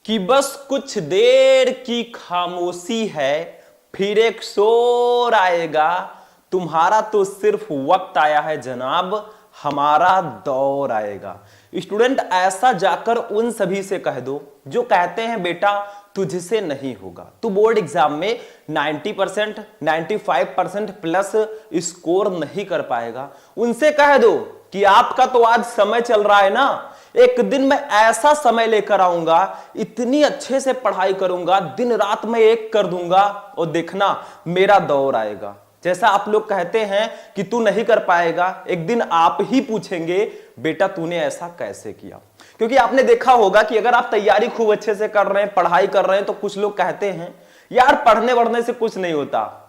कि बस कुछ देर की खामोशी है, फिर एक शोर आएगा। तुम्हारा तो सिर्फ वक्त आया है जनाब, हमारा दौर आएगा। स्टूडेंट, ऐसा जाकर उन सभी से कह दो जो कहते हैं बेटा तुझसे नहीं होगा, तू बोर्ड एग्जाम में 90%, 95% प्लस स्कोर नहीं कर पाएगा। उनसे कह दो कि आपका तो आज समय चल रहा है ना, एक दिन मैं ऐसा समय लेकर आऊंगा, इतनी अच्छे से पढ़ाई करूंगा, दिन रात में एक कर दूंगा और देखना मेरा दौर आएगा। जैसा आप लोग कहते हैं कि तू नहीं कर पाएगा, एक दिन आप ही पूछेंगे बेटा तूने ऐसा कैसे किया। क्योंकि आपने देखा होगा कि अगर आप तैयारी खूब अच्छे से कर रहे हैं, पढ़ाई कर रहे हैं, तो कुछ लोग कहते हैं यार पढ़ने वढ़ने से कुछ नहीं होता,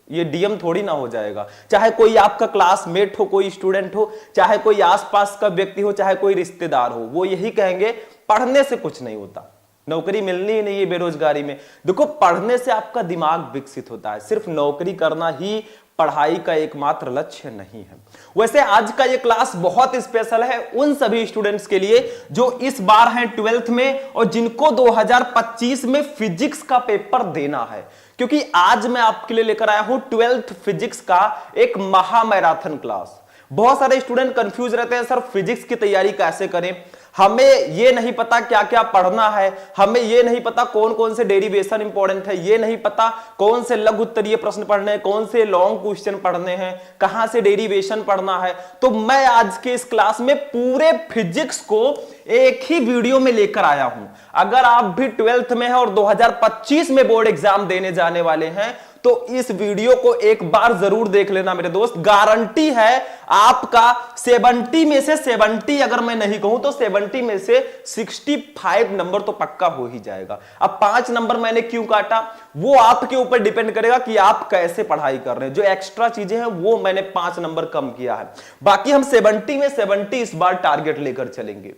ये डीएम थोड़ी ना हो जाएगा। चाहे कोई आपका क्लासमेट हो, कोई स्टूडेंट हो, चाहे कोई आसपास का व्यक्ति हो, चाहे कोई रिश्तेदार हो, वो यही कहेंगे पढ़ने से कुछ नहीं होता, नौकरी मिलनी ही नहीं है बेरोजगारी में। देखो, पढ़ने से आपका दिमाग विकसित होता है, सिर्फ नौकरी करना ही पढ़ाई का एकमात्र लक्ष्य नहीं है। वैसे आज का ये क्लास बहुत स्पेशल है उन सभी स्टूडेंट्स के लिए जो इस बार हैं 12th में और जिनको 2025 में फिजिक्स का पेपर देना है। क्योंकि आज मैं आपके लिए लेकर आया हूं 12th फिजिक्स का एक महा मैराथन क्लास। बहुत सारे स्टूडेंट कंफ्यूज रहते हैं, सर फिजिक्स की तैयारी कैसे करें, हमें ये नहीं पता क्या क्या पढ़ना है, हमें ये नहीं पता कौन कौन से डेरिवेशन इंपॉर्टेंट है, ये नहीं पता कौन से लघु उत्तरीय प्रश्न पढ़ने हैं, कौन से लॉन्ग क्वेश्चन पढ़ने हैं, कहां से डेरिवेशन पढ़ना है। तो मैं आज के इस क्लास में पूरे फिजिक्स को एक ही वीडियो में लेकर आया हूं। अगर आप भी 12th में हैं और 2025 में बोर्ड एग्जाम देने जाने वाले हैं तो इस वीडियो को एक बार जरूर देख लेना मेरे दोस्त। गारंटी है आपका 70 में से 70, अगर मैं नहीं कहूं तो 70 में से 65 नंबर तो पक्का हो ही जाएगा। अब 5 नंबर मैंने क्यों काटा वो आपके ऊपर डिपेंड करेगा कि आप कैसे पढ़ाई कर रहे हैं। जो एक्स्ट्रा चीजें हैं वो मैंने 5 नंबर कम किया है, बाकी हम 70 में 70 इस बार टारगेट लेकर चलेंगे।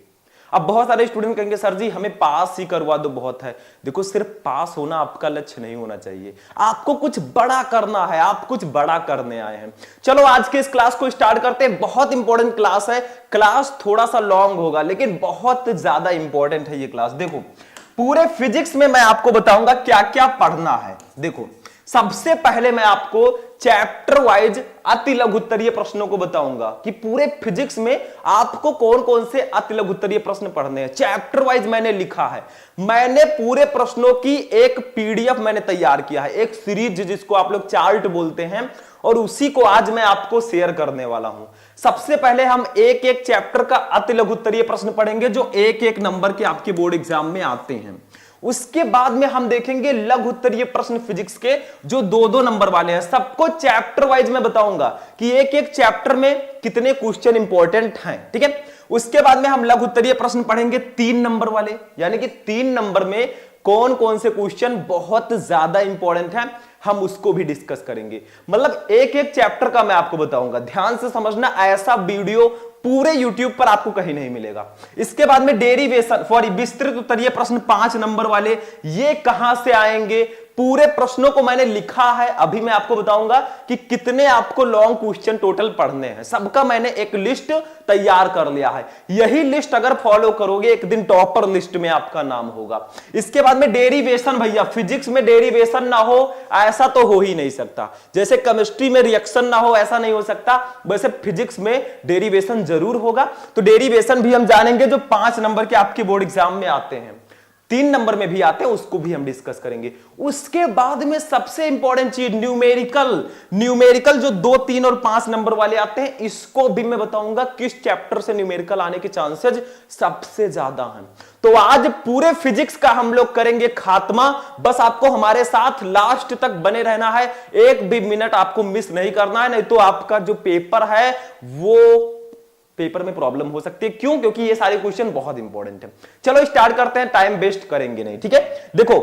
अब बहुत सारे स्टूडेंट कहेंगे सर जी हमें पास ही करवा दो, बहुत है। देखो, सिर्फ पास होना आपका लक्ष्य नहीं होना चाहिए, आपको कुछ बड़ा करना है, आप कुछ बड़ा करने आए हैं। चलो आज के इस क्लास को स्टार्ट करते हैं। बहुत इंपॉर्टेंट क्लास है, क्लास थोड़ा सा लॉन्ग होगा लेकिन बहुत ज्यादा इंपॉर्टेंट है ये क्लास। देखो, पूरे फिजिक्स में मैं आपको बताऊंगा क्या क्या पढ़ना है। देखो, सबसे पहले मैं आपको चैप्टर वाइज अति लघु उत्तरीय प्रश्नों को बताऊंगा कि पूरे फिजिक्स में आपको कौन कौन से अति लघु उत्तरीय प्रश्न पढ़ने हैं। चैप्टर वाइज मैंने लिखा है, मैंने पूरे प्रश्नों की एक पीडीएफ मैंने तैयार किया है, एक सीरीज जिसको आप लोग चार्ट बोलते हैं, और उसी को आज मैं आपको शेयर करने वाला हूं। सबसे पहले हम एक एक चैप्टर का अति लघु उत्तरीय प्रश्न पढ़ेंगे जो एक एक नंबर के आपके बोर्ड एग्जाम में आते हैं। उसके बाद में हम देखेंगे लघु उत्तरीय प्रश्न फिजिक्स के जो 2-2 नंबर वाले हैं। सबको चैप्टर वाइज मैं बताऊंगा कि एक एक चैप्टर में कितने क्वेश्चन इंपॉर्टेंट हैं, ठीक है। उसके बाद में हम लघु उत्तरीय प्रश्न पढ़ेंगे 3 नंबर वाले, यानी कि 3 नंबर में कौन कौन से क्वेश्चन बहुत ज्यादा इंपॉर्टेंट हैं, हम उसको भी डिस्कस करेंगे। मतलब एक एक चैप्टर का मैं आपको बताऊंगा, ध्यान से समझना, ऐसा वीडियो पूरे YouTube पर आपको कहीं नहीं मिलेगा। इसके बाद में डेरिवेशन सॉरी विस्तृत उत्तरीय प्रश्न 5 नंबर वाले, ये कहां से आएंगे, पूरे प्रश्नों को मैंने लिखा है। अभी मैं आपको बताऊंगा कि कितने आपको लॉन्ग क्वेश्चन टोटल पढ़ने हैं, सबका मैंने एक लिस्ट तैयार कर लिया है। यही लिस्ट अगर फॉलो करोगे एक दिन टॉपर लिस्ट में आपका नाम होगा। इसके बाद में डेरिवेशन, भैया फिजिक्स में डेरिवेशन ना हो ऐसा तो हो ही नहीं सकता। जैसे केमिस्ट्री में रिएक्शन ना हो ऐसा नहीं हो सकता, वैसे फिजिक्स में डेरिवेशन जरूर होगा। तो डेरिवेशन भी हम जानेंगे जो 5 नंबर के आपके बोर्ड एग्जाम में आते हैं, 3 नंबर में भी आते हैं, उसको भी हम डिस्कस करेंगे। उसके बाद में सबसे इंपॉर्टेंट चीज न्यूमेरिकल जो 2, 3 और 5 नंबर वाले आते हैं, इसको भी मैं बताऊंगा किस चैप्टर से न्यूमेरिकल आने के चांसेस सबसे ज्यादा हैं। तो आज पूरे फिजिक्स का हम लोग करेंगे खात्मा। बस आपको हमारे साथ लास्ट तक बने रहना है, एक भी मिनट आपको मिस नहीं करना है, नहीं तो आपका जो पेपर है वो पेपर में प्रॉब्लम हो सकती है। क्यों? क्योंकि ये सारे क्वेश्चन बहुत इंपॉर्टेंट है। चलो स्टार्ट करते हैं, टाइम वेस्ट करेंगे नहीं, ठीक है। देखो,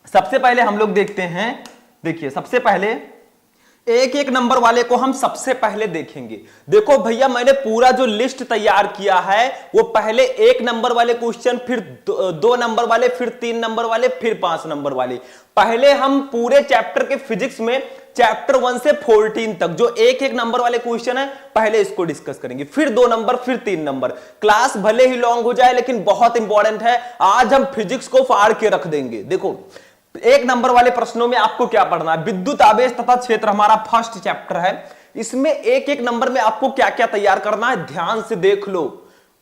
सबसे पहले हम लोग देखते हैं, देखिए सबसे पहले एक एक नंबर वाले को हम सबसे पहले देखेंगे। देखो भैया, मैंने पूरा जो लिस्ट तैयार किया है वो पहले 1 नंबर वाले क्वेश्चन, फिर 2 नंबर वाले, फिर 3 नंबर वाले, फिर 5 नंबर वाले। पहले हम पूरे चैप्टर के फिजिक्स में चैप्टर 1 से 14 तक जो एक एक नंबर वाले क्वेश्चन है पहले इसको डिस्कस करेंगे, फिर 2 नंबर, फिर 3 नंबर। क्लास भले ही लॉन्ग हो जाए लेकिन बहुत इंपॉर्टेंट है। आज हम फिजिक्स को फाड़ के रख देंगे। देखो, 1 नंबर वाले प्रश्नों में आपको क्या पढ़ना है? विद्युत आवेश तथा क्षेत्र हमारा फर्स्ट चैप्टर है। इसमें एक एक नंबर में आपको क्या क्या तैयार करना है ध्यान से देख लो।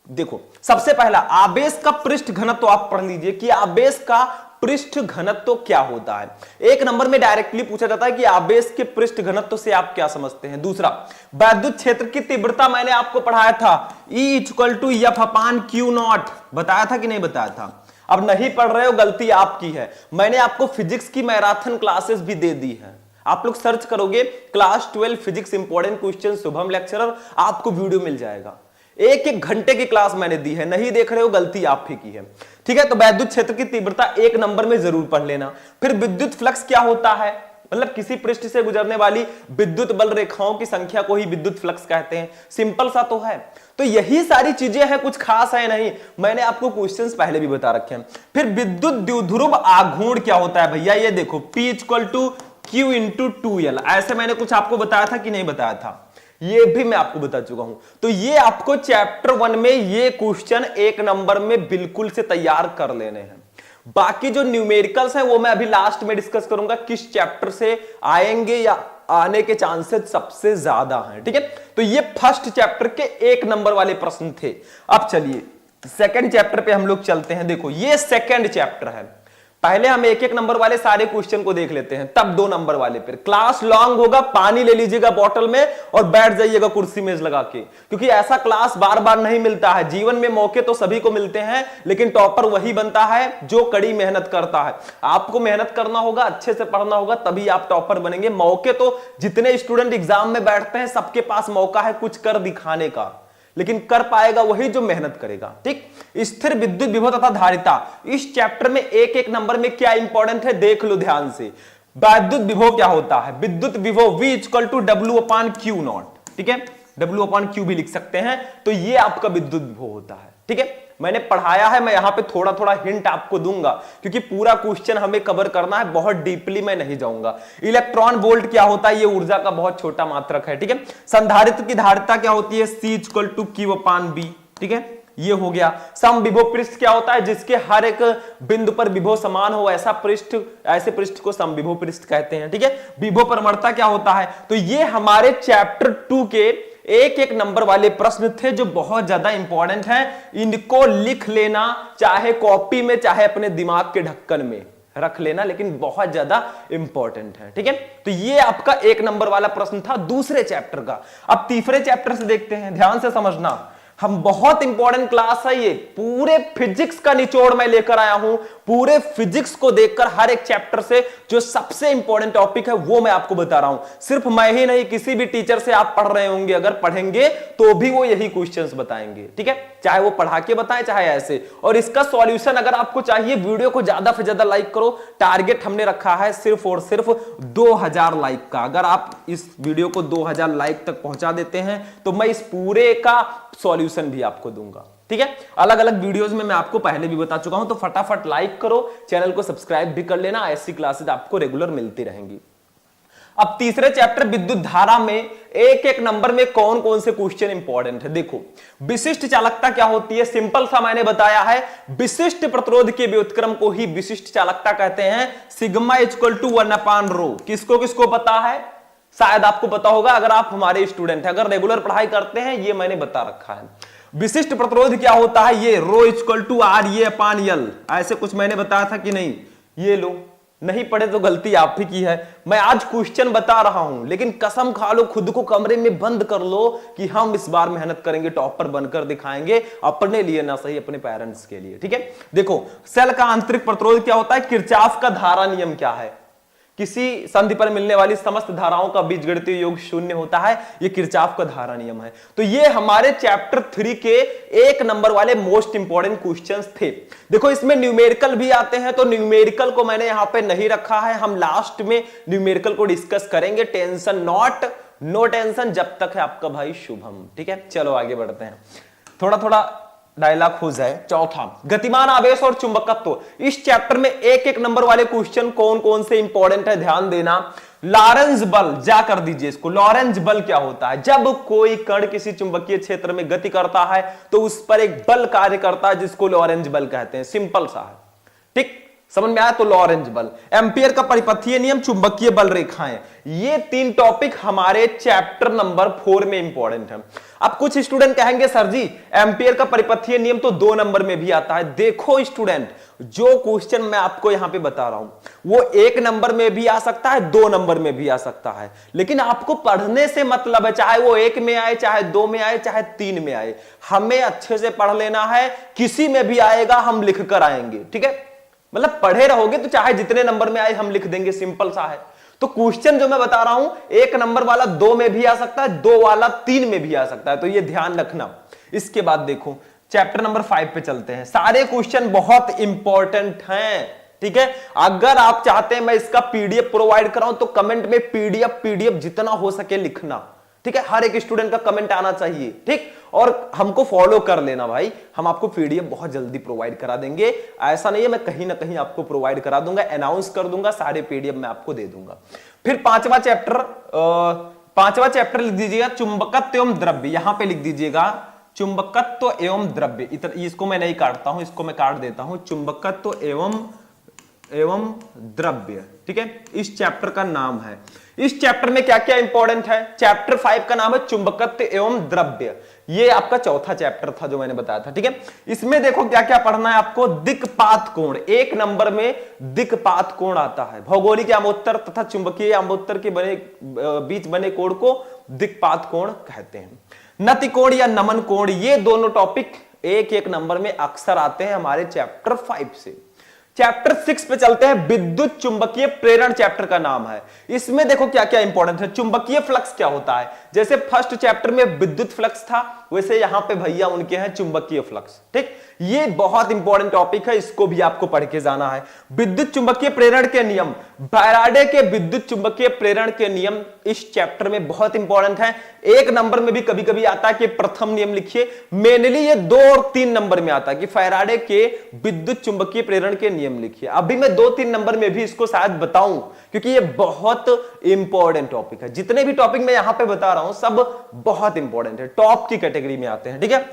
देखो, सबसे पहला आवेश का पृष्ठ घनत्व तो आप पढ़ लीजिए कि आवेश का पृष्ठ घनत्व तो क्या होता है। 1 नंबर में डायरेक्टली पूछा जाता है कि आवेश के पृष्ठ घनत्व से आप क्या समझते हैं। दूसरा, वैद्युत क्षेत्र की तीव्रता मैंने आपको पढ़ाया था E = F/Q0, बताया था कि नहीं बताया था? अब नहीं पढ़ रहे हो, गलती आपकी है। मैंने आपको फिजिक्स की मैराथन क्लासेस भी दे दी है। आप लोग सर्च करोगे class 12 physics important question Shubham lecturer, आपको वीडियो मिल जाएगा। 1-1 घंटे की क्लास मैंने दी है। नहीं देख रहे हो, गलती आप ही की है। ठीक है, तो वैद्युत क्षेत्र की तीव्रता 1 नंबर में जरूर पढ़ लेना। फिर विद्युत फ्लक्स क्या होता है, मतलब किसी पृष्ठ से गुजरने वाली विद्युत बल रेखाओं की संख्या को ही विद्युत फ्लक्स कहते हैं। सिंपल सा तो है। तो यही सारी चीजें हैं, कुछ खास है नहीं। मैंने आपको क्वेश्चंस पहले भी बता रखे हैं। फिर विद्युत द्विध्रुव आघूर्ण क्या होता है भैया, ये देखो P = Q × 2L। ऐसे मैंने कुछ आपको बताया था कि नहीं बताया था? ये भी मैं आपको बता चुका हूं। तो ये आपको चैप्टर 1 में ये क्वेश्चन 1 नंबर में बिल्कुल से तैयार कर लेने हैं। बाकी जो न्यूमेरिकल्स हैं वो मैं अभी लास्ट में डिस्कस करूंगा, किस चैप्टर से आएंगे या आने के चांसेस सबसे ज्यादा हैं। ठीक है, तो ये फर्स्ट चैप्टर के 1 नंबर वाले प्रश्न थे। अब चलिए सेकंड चैप्टर पे हम लोग चलते हैं। देखो, ये सेकंड चैप्टर है। पहले हम 1-1 नंबर वाले सारे क्वेश्चन को देख लेते हैं, तब 2 नंबर वाले पर। क्लास लॉन्ग होगा, पानी ले लीजिएगा बॉटल में और बैठ जाइएगा कुर्सी मेज लगा के, क्योंकि ऐसा क्लास बार बार नहीं मिलता है। जीवन में मौके तो सभी को मिलते हैं, लेकिन टॉपर वही बनता है जो कड़ी मेहनत करता है। आपको मेहनत करना होगा, अच्छे से पढ़ना होगा, तभी आप टॉपर बनेंगे। मौके तो जितने स्टूडेंट एग्जाम में बैठते हैं सबके पास मौका है कुछ कर दिखाने का, लेकिन कर पाएगा वही जो मेहनत करेगा। ठीक, स्थिर विद्युत विभव तथा धारिता, इस चैप्टर में 1-1 नंबर में क्या इंपॉर्टेंट है देख लो ध्यान से। वैद्युत विभव क्या होता है? विद्युत विभव V = W/Q0। ठीक है, W/Q भी लिख सकते हैं। तो ये आपका विद्युत विभव होता है। ठीक है, मैंने पढ़ाया है, मैं यहां पे थोड़ा थोड़ा हिंट आपको दूंगा, क्योंकि पूरा क्वेश्चन हमें कवर करना है, बहुत डीपली मैं नहीं जाऊंगा। इलेक्ट्रॉन वोल्ट क्या होता है? ये ऊर्जा का बहुत छोटा मात्रक है। ठीक है, संधारित्र की धारिता क्या होती है? C = Q/B। ठीक है, ये हो गया। समविभव पृष्ठ क्या होता है? जिसके हर एक बिंदु पर विभव समान हो, ऐसा पृष्ठ, ऐसे पृष्ठ को समविभव पृष्ठ कहते हैं। ठीक है, विभव परमणता क्या होता है? तो ये हमारे चैप्टर 2 के 1-1 नंबर वाले प्रश्न थे जो बहुत ज्यादा इंपॉर्टेंट हैं। इनको लिख लेना, चाहे कॉपी में चाहे अपने दिमाग के ढक्कन में रख लेना, लेकिन बहुत ज्यादा इंपॉर्टेंट है। ठीक है, तो ये आपका 1 नंबर वाला प्रश्न था दूसरे चैप्टर का। अब तीसरे चैप्टर से देखते हैं, ध्यान से समझना। हम बहुत इंपॉर्टेंट क्लास है ये, पूरे फिजिक्स का निचोड़ मैं लेकर आया हूं। पूरे फिजिक्स को देखकर हर एक चैप्टर से जो सबसे इंपॉर्टेंट टॉपिक है वो मैं आपको बता रहा हूं। सिर्फ मैं ही नहीं, किसी भी टीचर से आप पढ़ रहे होंगे, अगर पढ़ेंगे तो भी वो यही क्वेश्चंस बताएंगे। ठीक है, चाहे वो पढ़ा के बताएं चाहे ऐसे। और इसका सॉल्यूशन अगर आपको चाहिए, वीडियो को ज्यादा से ज्यादा लाइक करो। टारगेट हमने रखा है सिर्फ और सिर्फ 2000 लाइक का। अगर आप इस वीडियो को 2000 लाइक तक पहुंचा देते हैं तो मैं इस पूरे का सॉल्यूशन भी आपको दूंगा। ठीक है, अलग अलग वीडियोस में मैं आपको पहले भी बता चुका हूं, तो फटाफट लाइक करो, चैनल को सब्सक्राइब भी कर लेना। ऐसी क्लासेस आपको रेगुलर मिलती रहेंगी। अब तीसरे चैप्टर विद्युत धारा में 1-1 नंबर में कौन कौन से क्वेश्चन इंपॉर्टेंट है। देखो, विशिष्ट चालकता क्या होती है? सिंपल सा मैंने बताया है, विशिष्ट प्रतिरोध के व्युत्क्रम को ही विशिष्ट चालकता कहते हैं। सिग्मा = 1/ρ। किसको किसको पता है? शायद आपको पता होगा अगर आप हमारे स्टूडेंट हैं, अगर रेगुलर पढ़ाई करते हैं, ये मैंने बता रखा है। विशिष्ट प्रतिरोध क्या होता है? ये ρ = RA/L। ऐसे कुछ मैंने बताया था कि नहीं? ये लो, नहीं पढ़े तो गलती आप ही की है। मैं आज क्वेश्चन बता रहा हूं, लेकिन कसम खा लो, खुद को कमरे में बंद कर लो कि हम इस बार मेहनत करेंगे, टॉपर बनकर दिखाएंगे, अपने लिए ना सही अपने पेरेंट्स के लिए। ठीक है, देखो, सेल का आंतरिक प्रतिरोध क्या होता है? किरचॉफ का धारा नियम क्या है? किसी संधि पर मिलने वाली समस्त धाराओं का बीजगणितीय योग शून्य होता है, ये किरचॉफ का धारा नियम है। तो ये हमारे चैप्टर 3 के 1 नंबर वाले मोस्ट इंपॉर्टेंट क्वेश्चंस थे। देखो इसमें न्यूमेरिकल भी आते हैं, तो न्यूमेरिकल को मैंने यहां पे नहीं रखा है, हम लास्ट में न्यूमेरिकल को डिस्कस करेंगे। टेंशन नॉट, नो टेंशन, जब तक है आपका भाई शुभम। ठीक है, चलो आगे बढ़ते हैं, थोड़ा थोड़ा डायलॉग हो जाए। चौथा, गतिमान आवेश और चुंबकत्व। इस चैप्टर में 1-1 नंबर वाले क्वेश्चन कौन कौन से इंपॉर्टेंट है, ध्यान देना। लॉरेंज बल, जा कर दीजिए इसको। लॉरेंज बल क्या होता है? जब कोई कण किसी चुंबकीय क्षेत्र में गति करता है तो उस पर एक बल कार्य करता है जिसको लॉरेंज बल कहते हैं। सिंपल सा है, ठीक, समझ में आया? तो लॉरेंज बल, एम्पियर का परिपथीय नियम, चुंबकीय बल रेखाएं, ये 3 टॉपिक हमारे चैप्टर नंबर 4 में इंपॉर्टेंट है। अब कुछ स्टूडेंट कहेंगे सर जी एम्पियर का परिपथीय नियम तो 2 नंबर में भी आता है। देखो स्टूडेंट, जो क्वेश्चन मैं आपको यहां पे बता रहा हूं वो 1 नंबर में भी आ सकता है, 2 नंबर में भी आ सकता है, लेकिन आपको पढ़ने से मतलब है, चाहे वो 1 में आए, चाहे 2 में आए, चाहे 3 में आए, हमें अच्छे से पढ़ लेना है। किसी में भी आएगा हम लिख कर आएंगे, ठीक है, मतलब पढ़े रहोगे तो चाहे जितने नंबर में आए हम लिख देंगे, सिंपल सा है। तो क्वेश्चन जो मैं बता रहा हूं 1 नंबर वाला 2 में भी आ सकता है, 2 वाला 3 में भी आ सकता है, तो ये ध्यान रखना। इसके बाद देखो चैप्टर नंबर 5 पे चलते हैं। सारे क्वेश्चन बहुत इंपॉर्टेंट हैं, ठीक है। अगर आप चाहते हैं मैं इसका पीडीएफ प्रोवाइड कराऊं तो कमेंट में पीडीएफ जितना हो सके लिखना, ठीक है। हर एक स्टूडेंट का कमेंट आना चाहिए, ठीक। और हमको फॉलो कर लेना भाई, हम आपको पीडीएफ बहुत जल्दी प्रोवाइड करा देंगे। ऐसा नहीं है, मैं कहीं ना कहीं आपको प्रोवाइड करा दूंगा, अनाउंस कर दूंगा, सारे पीडीएफ मैं आपको दे दूंगा। फिर पांचवा चैप्टर लिख दीजिएगा चुंबकत्व एवं द्रव्य। यहां पे लिख दीजिएगा चुंबकत्व एवं द्रव्य। इसको मैं नहीं काटता हूं, इसको मैं काट देता हूं। चुंबकत्व एवं द्रव्य, ठीक है, इस चैप्टर का नाम है। इस चैप्टर में क्या क्या इंपॉर्टेंट है? चैप्टर 5 का नाम है चुंबकत्व एवं द्रव्य। ये आपका चौथा चैप्टर था जो मैंने बताया था, ठीक है। इसमें देखो क्या क्या पढ़ना है आपको। दिक्पात कोण, 1 नंबर में दिक्पात कोण आता है। भौगोलिक यामोत्तर तथा चुंबकीय यामोत्तर के बीच बने कोण को दिक्पात कोण कहते हैं। नति कोण या नमन कोण, ये दोनों टॉपिक 1-1 नंबर में अक्सर आते हैं हमारे चैप्टर 5 से। चैप्टर 6 पे चलते हैं, विद्युत चुंबकीय प्रेरण चैप्टर का नाम है। इसमें देखो क्या क्या इंपॉर्टेंट है। चुंबकीय फ्लक्स क्या होता है? जैसे फर्स्ट चैप्टर में विद्युत फ्लक्स था, वैसे यहां पे भैया उनके हैं चुंबकीय फ्लक्स, ठीक। ये बहुत इंपॉर्टेंट टॉपिक है, इसको भी आपको पढ़ के जाना है। विद्युत चुंबकीय प्रेरण के नियम, फैराडे के विद्युत चुंबकीय प्रेरण के नियम इस चैप्टर में बहुत इंपॉर्टेंट है। 1 नंबर में भी कभी कभी आता है कि प्रथम नियम लिखिए, मेनली ये 2 और 3 नंबर में आता है कि फैराडे के विद्युत चुंबकीय प्रेरण के नियम लिखिए। अभी मैं 2-3 नंबर में भी इसको शायद बताऊं, क्योंकि ये बहुत इंपॉर्टेंट टॉपिक है। जितने भी टॉपिक मैं यहां पे बता रहा हूं सब बहुत इंपॉर्टेंट है, टॉप की कैटेगरी में आते हैं, ठीक है।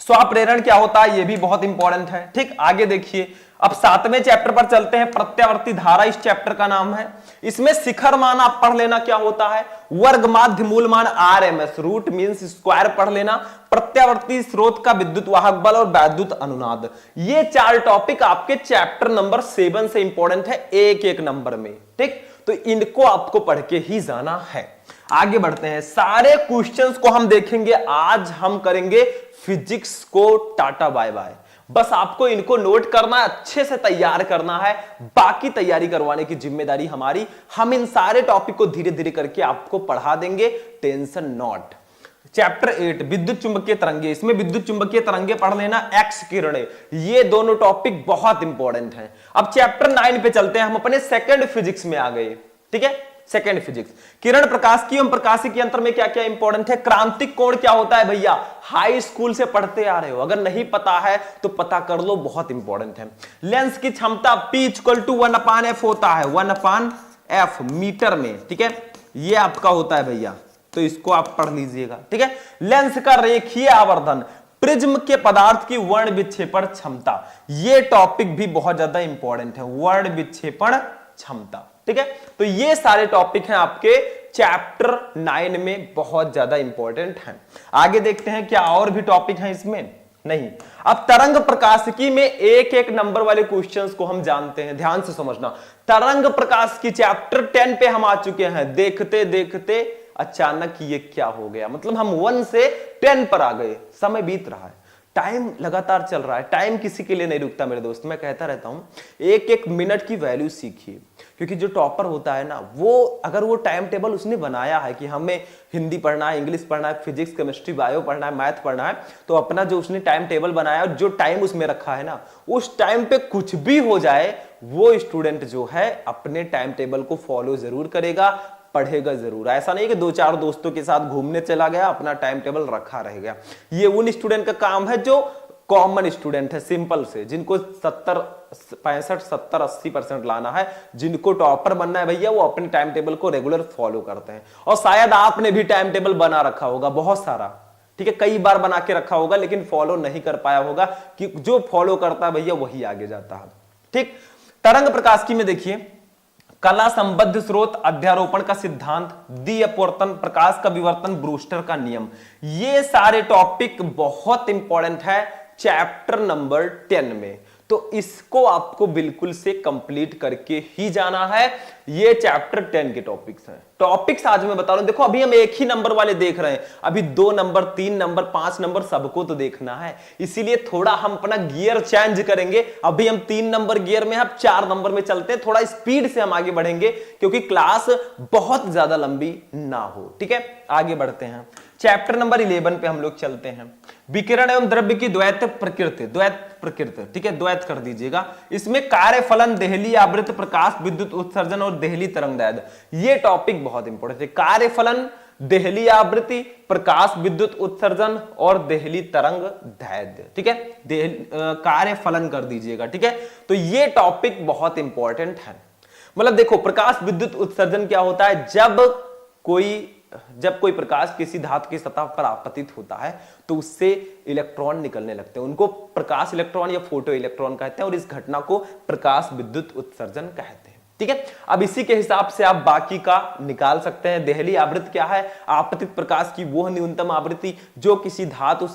स्वप्रेरण क्या होता है, ये भी बहुत इंपॉर्टेंट है, ठीक। आगे देखिए, अब 7वें चैप्टर पर चलते हैं, प्रत्यावर्ती धारा इस चैप्टर का नाम है। इसमें शिखर मान आप पढ़ लेना क्या होता है, वर्ग माध्य मूल मान RMS, रूट मींस स्क्वायर पढ़ लेना, प्रत्यावर्ती स्रोत का विद्युत वाहक बल और वैद्युत अनुनाद। ये 4 टॉपिक आपके चैप्टर नंबर 7 से इंपॉर्टेंट है 1-1 नंबर में, ठीक। तो इनको आपको पढ़ के ही जाना है। आगे बढ़ते हैं, सारे क्वेश्चंस को हम देखेंगे। आज हम करेंगे फिजिक्स को टाटा बाय बाय। बस आपको इनको नोट करना है, अच्छे से तैयार करना है, बाकी तैयारी करवाने की जिम्मेदारी हमारी। हम इन सारे टॉपिक को धीरे धीरे करके आपको पढ़ा देंगे, टेंशन नॉट। चैप्टर 8 विद्युत चुंबकीय तरंगे, इसमें विद्युत चुंबकीय तरंगे पढ़ लेना, एक्स किरणें, ये दोनों टॉपिक बहुत इंपॉर्टेंट हैं। अब चैप्टर 9 पे चलते हैं, हम अपने सेकंड फिजिक्स में आ गए, ठीक है। सेकंड फिजिक्स, किरण प्रकाशिकी एवं प्रकाशिकी अंतर में क्या क्या इंपॉर्टेंट है। क्रांतिक कोण क्या होता है भैया, हाई स्कूल से पढ़ते आ रहे हो, अगर नहीं पता है तो पता कर लो, बहुत इंपॉर्टेंट है। लेंस की क्षमता P = 1/f होता है, 1/f मीटर में, ठीक है, ये आपका होता है भैया, तो इसको आप पढ़ लीजिएगा, ठीक है। लेंस का रेखीय आवर्धन, प्रिज्म के पदार्थ की वर्ण विक्षेपण क्षमता, ये टॉपिक भी बहुत ज्यादा इंपॉर्टेंट है, वर्ण विक्षेपण क्षमता, ठीक है। तो ये सारे टॉपिक हैं आपके चैप्टर 9 में, बहुत ज्यादा इंपॉर्टेंट हैं। आगे देखते हैं क्या और भी टॉपिक हैं इसमें, नहीं। अब तरंग प्रकाशिकी में 1-1 नंबर वाले क्वेश्चंस को हम जानते हैं, ध्यान से समझना। तरंग प्रकाशिकी चैप्टर 10 पे हम आ चुके हैं, देखते देखते अचानक ये क्या हो गया, मतलब हम 1 से 10 पर आ गए, समय बीत रहा है। टाइम लगातार चल रहा है, टाइम किसी के लिए नहीं रुकता मेरे दोस्त। मैं कहता रहता हूं एक एक मिनट की वैल्यू सीखिए, क्योंकि जो टॉपर होता है ना, वो अगर वो टाइम टेबल उसने बनाया है कि हमें हिंदी पढ़ना है, इंग्लिश पढ़ना है, फिजिक्स केमिस्ट्री बायो पढ़ना है, मैथ पढ़ना है, तो अपना जो उसने टाइम टेबल बनाया और जो टाइम उसमें रखा है ना, उस टाइम पे कुछ भी हो जाए वो स्टूडेंट जो है अपने टाइम टेबल को फॉलो जरूर करेगा, पढ़ेगा जरूर। ऐसा नहीं कि दो चार दोस्तों के साथ घूमने चला गया, अपना टाइम टेबल रखा रह गया। ये उन स्टूडेंट का काम है जो कॉमन स्टूडेंट है, सिंपल से, जिनको 65, 70, 80% लाना है, जिनको टॉपर बनना है भैया, वो अपने टाइम टेबल को रेगुलर फॉलो करते हैं। और शायद आपने भी टाइम टेबल बना रखा होगा बहुत सारा, ठीक है, कई बार बना के रखा होगा, लेकिन फॉलो नहीं कर पाया होगा, कि जो फॉलो करता है भैया वही आगे जाता है। ठीक, तरंग प्रकाशिकी में देखिए, कला संबद्ध स्रोत, अध्यारोपण का सिद्धांत, द्वि अपवर्तन, प्रकाश का विवर्तन, ब्रूस्टर का नियम, ये सारे टॉपिक बहुत इंपॉर्टेंट है चैप्टर नंबर 10 में। तो इसको आपको बिल्कुल से कंप्लीट करके ही जाना है। ये चैप्टर 10 के टॉपिक्स हैं। टॉपिक्स आज मैं बता रहा हूं, देखो अभी हम एक ही नंबर वाले देख रहे हैं, अभी 2 नंबर, 3 नंबर, 5 नंबर सबको तो देखना है, इसीलिए थोड़ा हम अपना गियर चेंज करेंगे। अभी हम 3 नंबर गियर में, अब 4 नंबर में चलते हैं, थोड़ा स्पीड से हम आगे बढ़ेंगे, क्योंकि क्लास बहुत ज्यादा लंबी ना हो। ठीक है, आगे बढ़ते हैं। चैप्टर नंबर 11 पे हम लोग चलते हैं। विकिरण एवं द्रव्य की द्वैत प्रकृति, ठीक है, द्वैत कर दीजिएगा। इसमें कार्य फलन, देहली आवृत्त, प्रकाश विद्युत उत्सर्जन और देहली तरंगदैर्घ्य, ये टॉपिक बहुत इंपॉर्टेंट है। कार्य फलन, देहली आवृत्ति, प्रकाश विद्युत उत्सर्जन और देहली तरंगदैर्घ्य, ठीक है, कार्य फलन कर दीजिएगा। ठीक है, तो ये टॉपिक बहुत इंपॉर्टेंट है। मतलब देखो, प्रकाश विद्युत उत्सर्जन क्या होता है, जब कोई प्रकाश किसी धातु की सतह पर आपतित होता है तो उससे इलेक्ट्रॉन निकलने लगते हैं, उनको प्रकाश इलेक्ट्रॉन या फोटो इलेक्ट्रॉन कहते हैं, और इस घटना को प्रकाश विद्युत उत्सर्जन कहते हैं। ठीक है, अब इसी के हिसाब से आप बाकी का निकाल सकते हैं। देहली आवृत्ति क्या है, आपतित प्रकाश की वह न्यूनतम आवृत्ति जो किसी धातु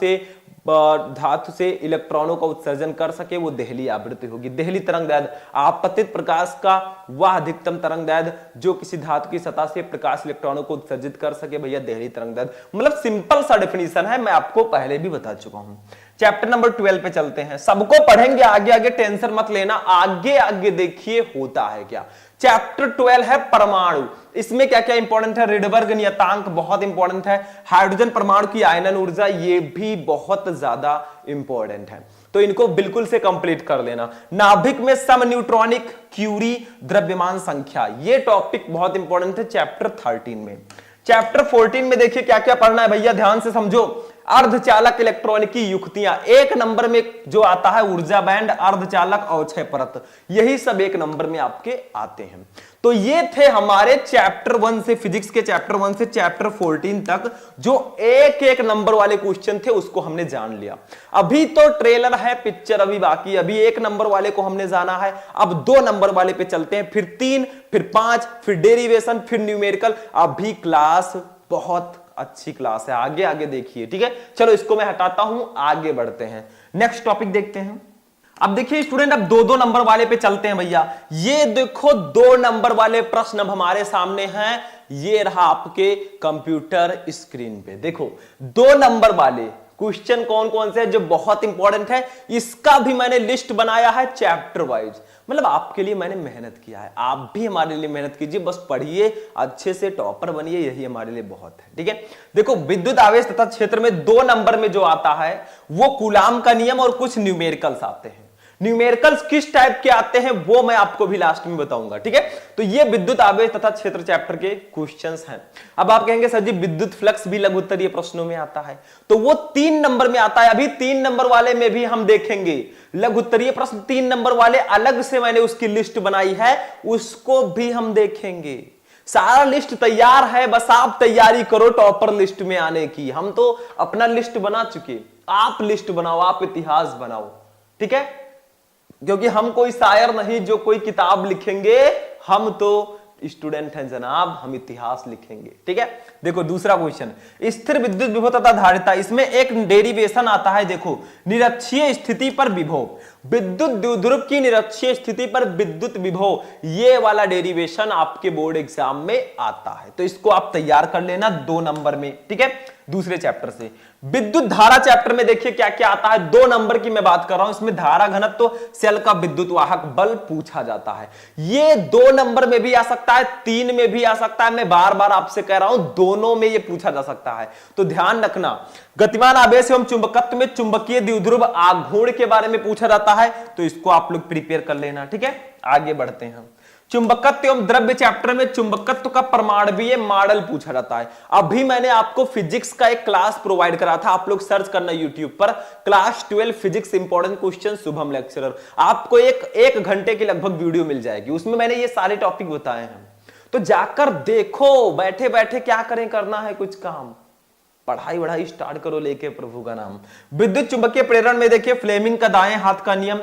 से इलेक्ट्रॉनों का उत्सर्जन कर सके, वो देहली आवृत्ति होगी। देहली तरंगदैर्घ्य, आपतित प्रकाश का वह अधिकतम तरंगदैर्घ्य जो किसी धातु की सतह से प्रकाश इलेक्ट्रॉनों को उत्सर्जित कर सके, भैया देहली तरंगदैर्घ्य। मतलब सिंपल सा डेफिनेशन है, मैं आपको पहले भी बता चुका हूं। चैप्टर नंबर 12 पे चलते हैं। सबको पढ़ेंगे, आगे आगे टेंशन मत लेना, आगे आगे देखिए होता है क्या। चैप्टर 12 है परमाणु। इसमें क्या क्या इंपॉर्टेंट है, रिडबर्ग नियतांक बहुत इंपॉर्टेंट है, हाइड्रोजन परमाणु की आयनन ऊर्जा, ये भी बहुत ज्यादा इंपॉर्टेंट है, तो इनको बिल्कुल से कंप्लीट कर लेना। नाभिक में सम न्यूट्रॉनिक क्यूरी द्रव्यमान संख्या, ये टॉपिक बहुत इंपॉर्टेंट है चैप्टर 13 में। चैप्टर 14 में देखिए क्या क्या पढ़ना है भैया, ध्यान से समझो। अर्धचालक इलेक्ट्रॉनिकी युक्तियां, 1 नंबर में जो आता है ऊर्जा बैंड, अर्धचालक, अवक्षय परत, यही सब 1 नंबर में आपके आते हैं। तो ये थे हमारे चैप्टर 1 से, फिजिक्स के चैप्टर 1 से चैप्टर 14 तक जो एक एक नंबर वाले क्वेश्चन थे उसको हमने जान लिया। अभी तो ट्रेलर है, पिक्चर अभी बाकी, अभी 1 नंबर वाले को हमने जाना है, अब 2 नंबर वाले पे चलते हैं, फिर 3, फिर 5, फिर डेरिवेशन, फिर न्यूमेरिकल। अभी क्लास बहुत अच्छी क्लास है, आगे आगे देखिए। ठीक है, चलो इसको मैं हटाता हूं, आगे बढ़ते हैं, नेक्स्ट टॉपिक देखते हैं। अब देखिए स्टूडेंट, अब 2-2 नंबर वाले पे चलते हैं भैया। ये देखो 2 नंबर वाले प्रश्न अब हमारे सामने हैं, ये रहा आपके कंप्यूटर स्क्रीन पे। देखो 2 नंबर वाले क्वेश्चन कौन कौन से हैं जो बहुत इंपॉर्टेंट है, इसका भी मैंने लिस्ट बनाया है चैप्टर वाइज। मतलब आपके लिए मैंने मेहनत किया है, आप भी हमारे लिए मेहनत कीजिए, बस पढ़िए अच्छे से, टॉपर बनिए, यही हमारे लिए बहुत है। ठीक है, देखो विद्युत आवेश तथा क्षेत्र में 2 नंबर में जो आता है वो कूलाम का नियम और कुछ न्यूमेरिकल्स आते हैं। न्यूमेरिकल्स किस टाइप के आते हैं वो मैं आपको भी लास्ट में बताऊंगा। ठीक है, तो ये विद्युत आवेश तथा क्षेत्र चैप्टर के क्वेश्चंस हैं। अब आप कहेंगे सर जी विद्युत फ्लक्स भी लघु उत्तरीय प्रश्नों में आता है, तो वो 3 नंबर में आता है। अभी 3 नंबर वाले में भी हम देखेंगे लघु उत्तरीय प्रश्न, 3 नंबर वाले अलग से मैंने उसकी लिस्ट बनाई है, उसको भी हम देखेंगे। सारा लिस्ट तैयार है, बस आप तैयारी करो टॉपर लिस्ट में आने की। हम तो अपना लिस्ट बना चुके, आप लिस्ट बनाओ, आप इतिहास बनाओ। ठीक है, क्योंकि हम कोई शायर नहीं जो कोई किताब लिखेंगे, हम तो स्टूडेंट हैं जनाब, हम इतिहास लिखेंगे। ठीक है, देखो दूसरा क्वेश्चन, स्थिर विद्युत विभव तथा धारिता, इसमें एक डेरिवेशन आता है। देखो निरक्षीय स्थिति पर विभव, विद्युत द्विध्रुव की निरक्षीय स्थिति पर विद्युत विभव, ये वाला डेरिवेशन आपके बोर्ड एग्जाम में आता है, तो इसको आप तैयार कर लेना 2 नंबर में, ठीक है। दूसरे चैप्टर से विद्युत धारा चैप्टर में देखिए क्या क्या आता है, 2 नंबर की मैं बात कर रहा हूं, इसमें धारा घनत्व तो सेल का विद्युत वाहक बल पूछा जाता है। ये 2 नंबर में भी आ सकता है, 3 में भी आ सकता है, मैं बार बार आपसे कह रहा हूं दोनों में ये पूछा जा सकता है, तो ध्यान रखना। गतिमान आवेश एवं चुंबकत्व में चुंबकीय द्विध्रुव आघूर्ण के बारे में पूछा जाता है, तो इसको आप लोग प्रिपेयर कर लेना, ठीक है। आगे बढ़ते हैं, चुंबकत्व एवं द्रव्य चैप्टर में चुंबकत्व का परमाणुीय मॉडल पूछा जाता है। अभी मैंने आपको फिजिक्स का एक क्लास प्रोवाइड करा था, आप लोग सर्च करना यूट्यूब पर, class 12 physics important question Shubham lecturer, आपको एक घंटे की लगभग वीडियो मिल जाएगी, उसमें मैंने ये सारे टॉपिक बताए हैं, तो जाकर देखो। बैठे बैठे क्या करें, करना है कुछ काम, पढ़ाई स्टार्ट करो लेके प्रभु का नाम। विद्युत चुंबकीय प्रेरण में देखिए फ्लेमिंग का दाएं हाथ का नियम,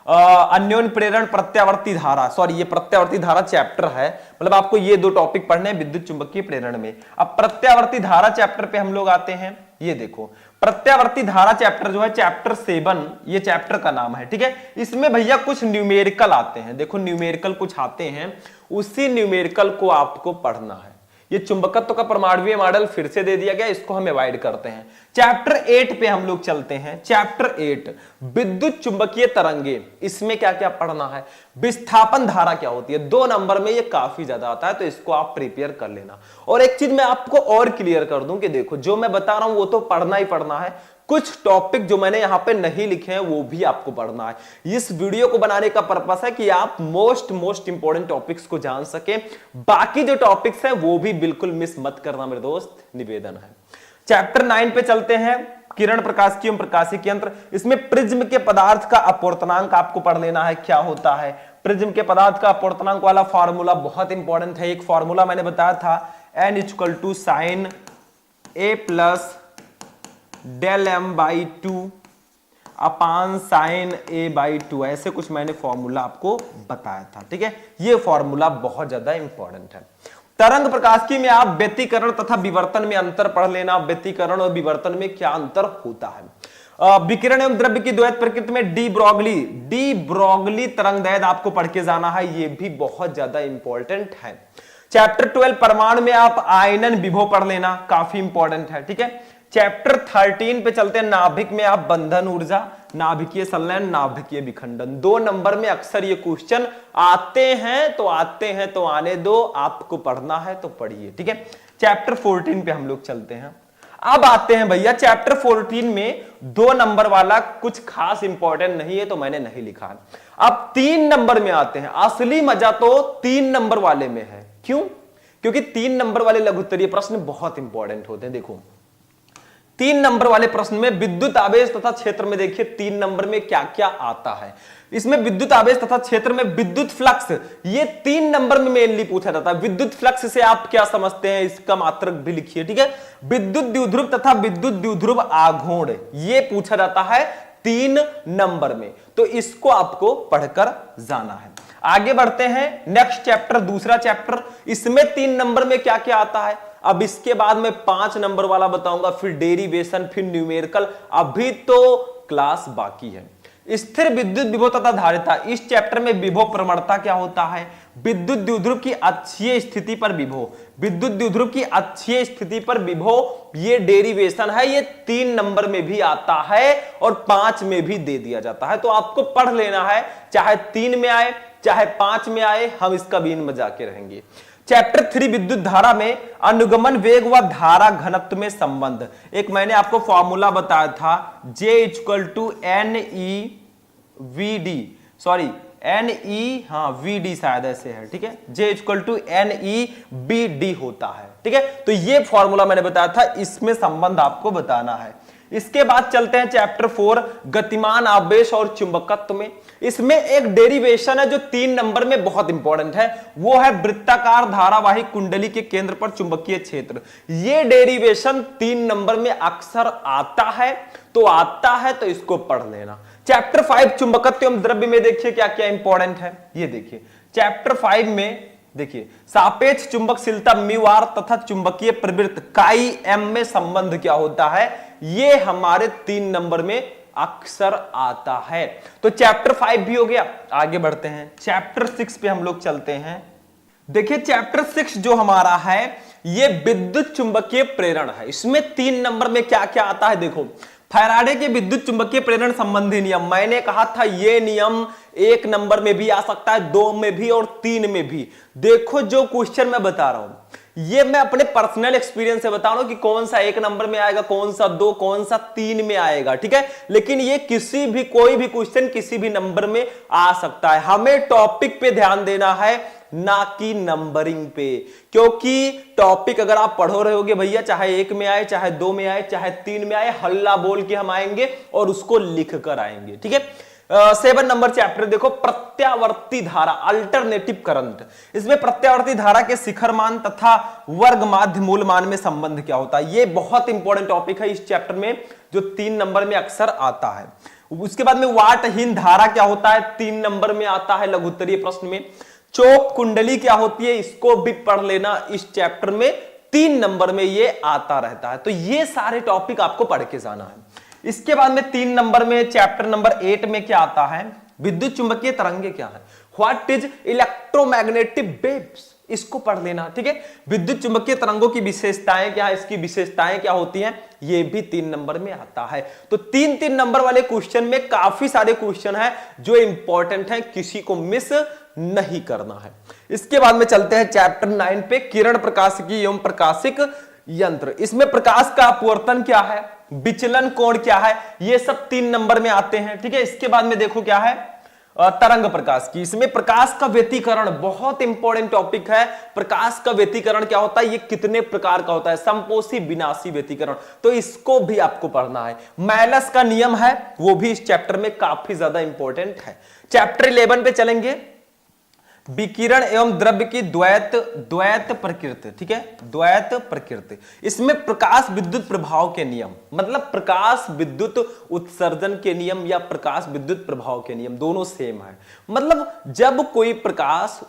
अन्योन्य प्रेरण, प्रत्यावर्ती धारा, सॉरी ये प्रत्यावर्ती धारा चैप्टर है, मतलब आपको ये 2 टॉपिक पढ़ने हैं विद्युत चुंबकीय प्रेरण में। अब प्रत्यावर्ती धारा चैप्टर पे हम लोग आते हैं, ये देखो प्रत्यावर्ती धारा चैप्टर जो है चैप्टर 7, ये चैप्टर का नाम है, ठीक है। इसमें भैया कुछ न्यूमेरिकल आते हैं, देखो न्यूमेरिकल कुछ आते हैं, उसी न्यूमेरिकल को आपको पढ़ना है। ये चुंबकत्व का परमाणुीय मॉडल फिर से दे दिया गया, इसको हम अवॉइड करते हैं। चैप्टर 8 पे हम लोग चलते हैं, चैप्टर 8 विद्युत चुंबकीय तरंगे, इसमें क्या क्या पढ़ना है, विस्थापन धारा क्या होती है, 2 नंबर में ये काफी ज्यादा आता है, तो इसको आप प्रिपेयर कर लेना। और एक चीज मैं आपको और क्लियर कर दूं कि देखो जो मैं बता रहा हूं वो तो पढ़ना ही पढ़ना है, कुछ टॉपिक जो मैंने यहां पे नहीं लिखे हैं वो भी आपको पढ़ना है। इस वीडियो को बनाने का पर्पस है कि आप मोस्ट इंपॉर्टेंट टॉपिक्स को जान सके, बाकी जो टॉपिक्स हैं वो भी बिल्कुल मिस मत करना मेरे दोस्त, निवेदन है। चैप्टर 9 पे चलते हैं, किरण प्रकाशिकी एवं प्रकाशिकी यंत्र, इसमें प्रिज्म के पदार्थ का अपवर्तनांक आपको पढ़ लेना है, क्या होता है प्रिज्म के पदार्थ का अपवर्तनांक वाला फॉर्मूला बहुत इंपॉर्टेंट है। एक फॉर्मूला मैंने बताया था, n = sin a plus del m by 2 upon sine a by 2, ऐसे कुछ मैंने फॉर्मूला आपको बताया था, ठीक है। ये फॉर्मूला बहुत ज्यादा इंपॉर्टेंट है। तरंग प्रकाशिकी में आप व्यतिकरण तथा विवर्तन में अंतर पढ़ लेना, व्यतिकरण और विवर्तन में क्या अंतर होता है। विकिरण एवं द्रव्य की द्वैत प्रकृति में डी ब्रोगली तरंगदैर्घ्य आपको पढ़ के जाना है, ये भी बहुत ज्यादा इंपॉर्टेंट है। चैप्टर 12 परमाणु में आप आयनन विभव पढ़ लेना, काफी इंपॉर्टेंट है, ठीक है। चैप्टर 13 पे चलते हैं, नाभिक में आप बंधन ऊर्जा, नाभिकीय संलयन, नाभिकीय विखंडन, 2 नंबर में अक्सर ये क्वेश्चन आते हैं, तो आने दो, आपको पढ़ना है तो पढ़िए, ठीक है। चैप्टर 14 पे हम लोग चलते हैं। अब आते हैं भैया चैप्टर 14 में 2 नंबर वाला कुछ खास इंपॉर्टेंट नहीं है, तो मैंने नहीं लिखा है। अब 3 नंबर में आते हैं, असली मजा तो 3 नंबर वाले में है, क्यों? क्योंकि 3 नंबर वाले लघुत्तरीय प्रश्न बहुत इंपॉर्टेंट होते हैं। देखो 3 नंबर वाले प्रश्न में विद्युत आवेश तथा क्षेत्र में देखिए 3 नंबर में क्या क्या आता है। इसमें विद्युत आवेश तथा क्षेत्र में विद्युत फ्लक्स, ये 3 नंबर में मेनली पूछा जाता है। विद्युत फ्लक्स से आप क्या समझते हैं, इसका मात्रक भी लिखिए, ठीक है। विद्युत द्विध्रुव तथा विद्युत द्विध्रुव आघूर्ण, ये पूछा जाता है 3 नंबर में, तो इसको आपको पढ़कर जाना है। आगे बढ़ते हैं, नेक्स्ट चैप्टर, दूसरा चैप्टर, इसमें 3 नंबर में क्या क्या आता है। अब इसके बाद मैं 5 नंबर वाला बताऊंगा, फिर डेरिवेशन, फिर न्यूमेरिकल, अभी तो क्लास बाकी है। स्थिर विद्युत विभव तथा धारिता, इस चैप्टर में विभव प्रवणता क्या होता है, विद्युत द्विध्रुव की अक्षीय स्थिति पर विभव, विद्युत द्विध्रुव की अक्षीय स्थिति पर विभव, ये डेरिवेशन है, ये 3 नंबर में भी आता है और 5 में भी दे दिया जाता है, तो आपको पढ़ लेना है, चाहे 3 में आए चाहे 5 में आए, हम इसका बीन बजा के रहेंगे। चैप्टर 3 विद्युत धारा में अनुगमन वेग व धारा घनत्व में संबंध, एक मैंने आपको फॉर्मूला बताया था, J = NEVD, सॉरी NEVD शायद ऐसे है, ठीक है, J = NEBD होता है, ठीक है। तो ये फॉर्मूला मैंने बताया था, इसमें संबंध आपको बताना है। इसके बाद चलते हैं चैप्टर 4 गतिमान आवेश और चुंबकत्व में, इसमें एक डेरिवेशन है जो 3 नंबर में बहुत इंपॉर्टेंट है, वो है वृत्ताकार धारावाही कुंडली के केंद्र पर चुंबकीय क्षेत्र। ये डेरिवेशन 3 नंबर में अक्सर आता है, तो इसको पढ़ लेना। चैप्टर 5 चुंबकत्व एवं द्रव्य में देखिए क्या क्या इंपॉर्टेंट है, ये देखिए चैप्टर 5 में देखिए सापेक्ष चुंबकशीलता μr तथा चुंबकीय प्रवृत्ति chi m में संबंध क्या होता है, ये हमारे 3 नंबर में अक्सर आता है। तो चैप्टर 5 भी हो गया। आगे बढ़ते हैं, चैप्टर 6 पे हम लोग चलते हैं। देखिए चैप्टर 6 जो हमारा है ये विद्युत चुंबकीय प्रेरण है। इसमें 3 नंबर में क्या क्या आता है देखो, फैराडे के विद्युत चुंबकीय प्रेरण संबंधी नियम। मैंने कहा था ये नियम 1 नंबर में भी आ सकता है, 2 में भी और 3 में भी। देखो जो क्वेश्चन मैं बता रहा हूं ये मैं अपने पर्सनल एक्सपीरियंस से बता रहा हूं कि कौन सा 1 नंबर में आएगा, कौन सा 2, कौन सा 3 में आएगा, ठीक है। लेकिन ये किसी भी कोई भी क्वेश्चन किसी भी नंबर में आ सकता है। हमें टॉपिक पे ध्यान देना है ना कि नंबरिंग पे, क्योंकि टॉपिक अगर आप पढ़ो रहे होगे भैया, चाहे 1 में आए, चाहे 2 में आए, चाहे 3 में आए, हल्ला बोल के हम आएंगे और उसको लिख कर आएंगे, ठीक है। 7 नंबर चैप्टर देखो, प्रत्यावर्ती धारा, अल्टरनेटिव करंट। इसमें प्रत्यावर्ती धारा के शिखर मान तथा वर्ग माध्य मूल मान में संबंध क्या होता है, ये बहुत इंपॉर्टेंट टॉपिक है इस चैप्टर में, जो 3 नंबर में अक्सर आता है। उसके बाद में वाटहीन धारा क्या होता है, 3 नंबर में आता है लघुत्तरीय प्रश्न में। चौक कुंडली क्या होती है, इसको भी पढ़ लेना, इस चैप्टर में 3 नंबर में ये आता रहता है। तो ये सारे टॉपिक आपको पढ़ के जाना है। इसके बाद में 3 नंबर में चैप्टर नंबर 8 में क्या आता है, विद्युत चुंबकीय तरंगे क्या है, व्हाट इज इलेक्ट्रोमैग्नेटिक वेव्स, इसको पढ़ लेना, ठीक है। विद्युत चुंबकीय तरंगों की विशेषताएं क्या है, इसकी विशेषताएं क्या होती हैं, ये भी 3 नंबर में आता है। तो 3-3 नंबर वाले क्वेश्चन में काफी सारे क्वेश्चन हैं जो इंपॉर्टेंट हैं, किसी को मिस नहीं करना है। इसके बाद में चलते हैं चैप्टर 9 पे, किरण प्रकाशिकी एवं प्रकाशिक यंत्र। इसमें प्रकाश का अपवर्तन क्या है, विचलन कोण क्या है, ये सब 3 नंबर में आते हैं, ठीक है। इसके बाद में देखो क्या है, तरंग प्रकाश की। इसमें प्रकाश का व्यतिकरण बहुत इंपॉर्टेंट टॉपिक है। प्रकाश का व्यतिकरण क्या होता है, ये कितने प्रकार का होता है, संपोषी विनाशी व्यतिकरण, तो इसको भी आपको पढ़ना है। मैलस का नियम है, वो भी इस चैप्टर में काफी ज्यादा इंपॉर्टेंट है। चैप्टर 11 पे चलेंगे, विकिरण एवं द्रव्य की द्वैत प्रकृति, ठीक है, द्वैत प्रकृति। इसमें प्रकाश विद्युत प्रभाव के नियम, मतलब प्रकाश विद्युत उत्सर्जन के नियम या प्रकाश विद्युत प्रभाव के नियम दोनों सेम है। मतलब जब कोई प्रकाश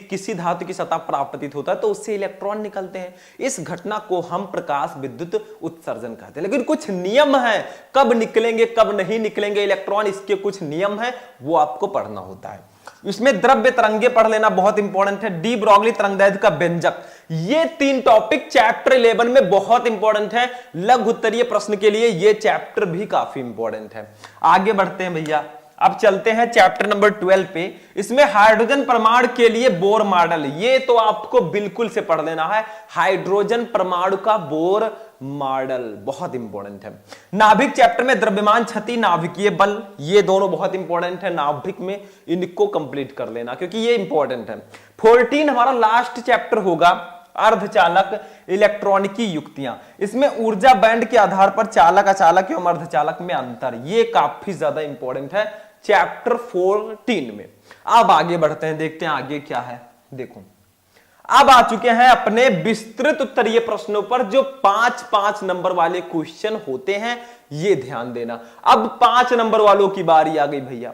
किसी धातु की सतह पर आपतित होता है तो उससे इलेक्ट्रॉन निकलते हैं, इस घटना को हम प्रकाश विद्युत उत्सर्जन कहते हैं। लेकिन कुछ नियम है, कब निकलेंगे कब नहीं निकलेंगे इलेक्ट्रॉन, इसके कुछ नियम है, वो आपको पढ़ना होता है। इसमें द्रव्य तरंगे पढ़ लेना बहुत इंपॉर्टेंट है, डी ब्रॉगली तरंगदैर्घ्य का व्यंजक, ये 3 टॉपिक चैप्टर 11 में बहुत इंपॉर्टेंट है। लघु उत्तरीय प्रश्न के लिए ये चैप्टर भी काफी इंपॉर्टेंट है। आगे बढ़ते हैं भैया, अब चलते हैं चैप्टर नंबर 12 पे। इसमें हाइड्रोजन परमाणु के लिए बोर मॉडल, ये तो आपको बिल्कुल से पढ़ लेना है। हाइड्रोजन परमाणु का बोर मॉडल बहुत इंपॉर्टेंट है। नाभिक चैप्टर में द्रव्यमान क्षति, नाभिकीय बल, ये दोनों बहुत इंपॉर्टेंट है। नाभिक में इनको कंप्लीट कर लेना क्योंकि ये इंपॉर्टेंट है। 14 हमारा लास्ट चैप्टर होगा, अर्धचालक इलेक्ट्रॉनिकी युक्तियां। इसमें ऊर्जा बैंड के आधार पर चालक, अचालक एवं अर्धचालक में अंतर, ये काफी ज्यादा इंपॉर्टेंट है चैप्टर 14 में। अब आगे बढ़ते हैं, देखते हैं आगे क्या है। देखो अब आ चुके हैं अपने विस्तृत उत्तरीय प्रश्नों पर, जो 5-5 नंबर वाले क्वेश्चन होते हैं, ये ध्यान देना। अब 5 नंबर वालों की बारी आ गई भैया,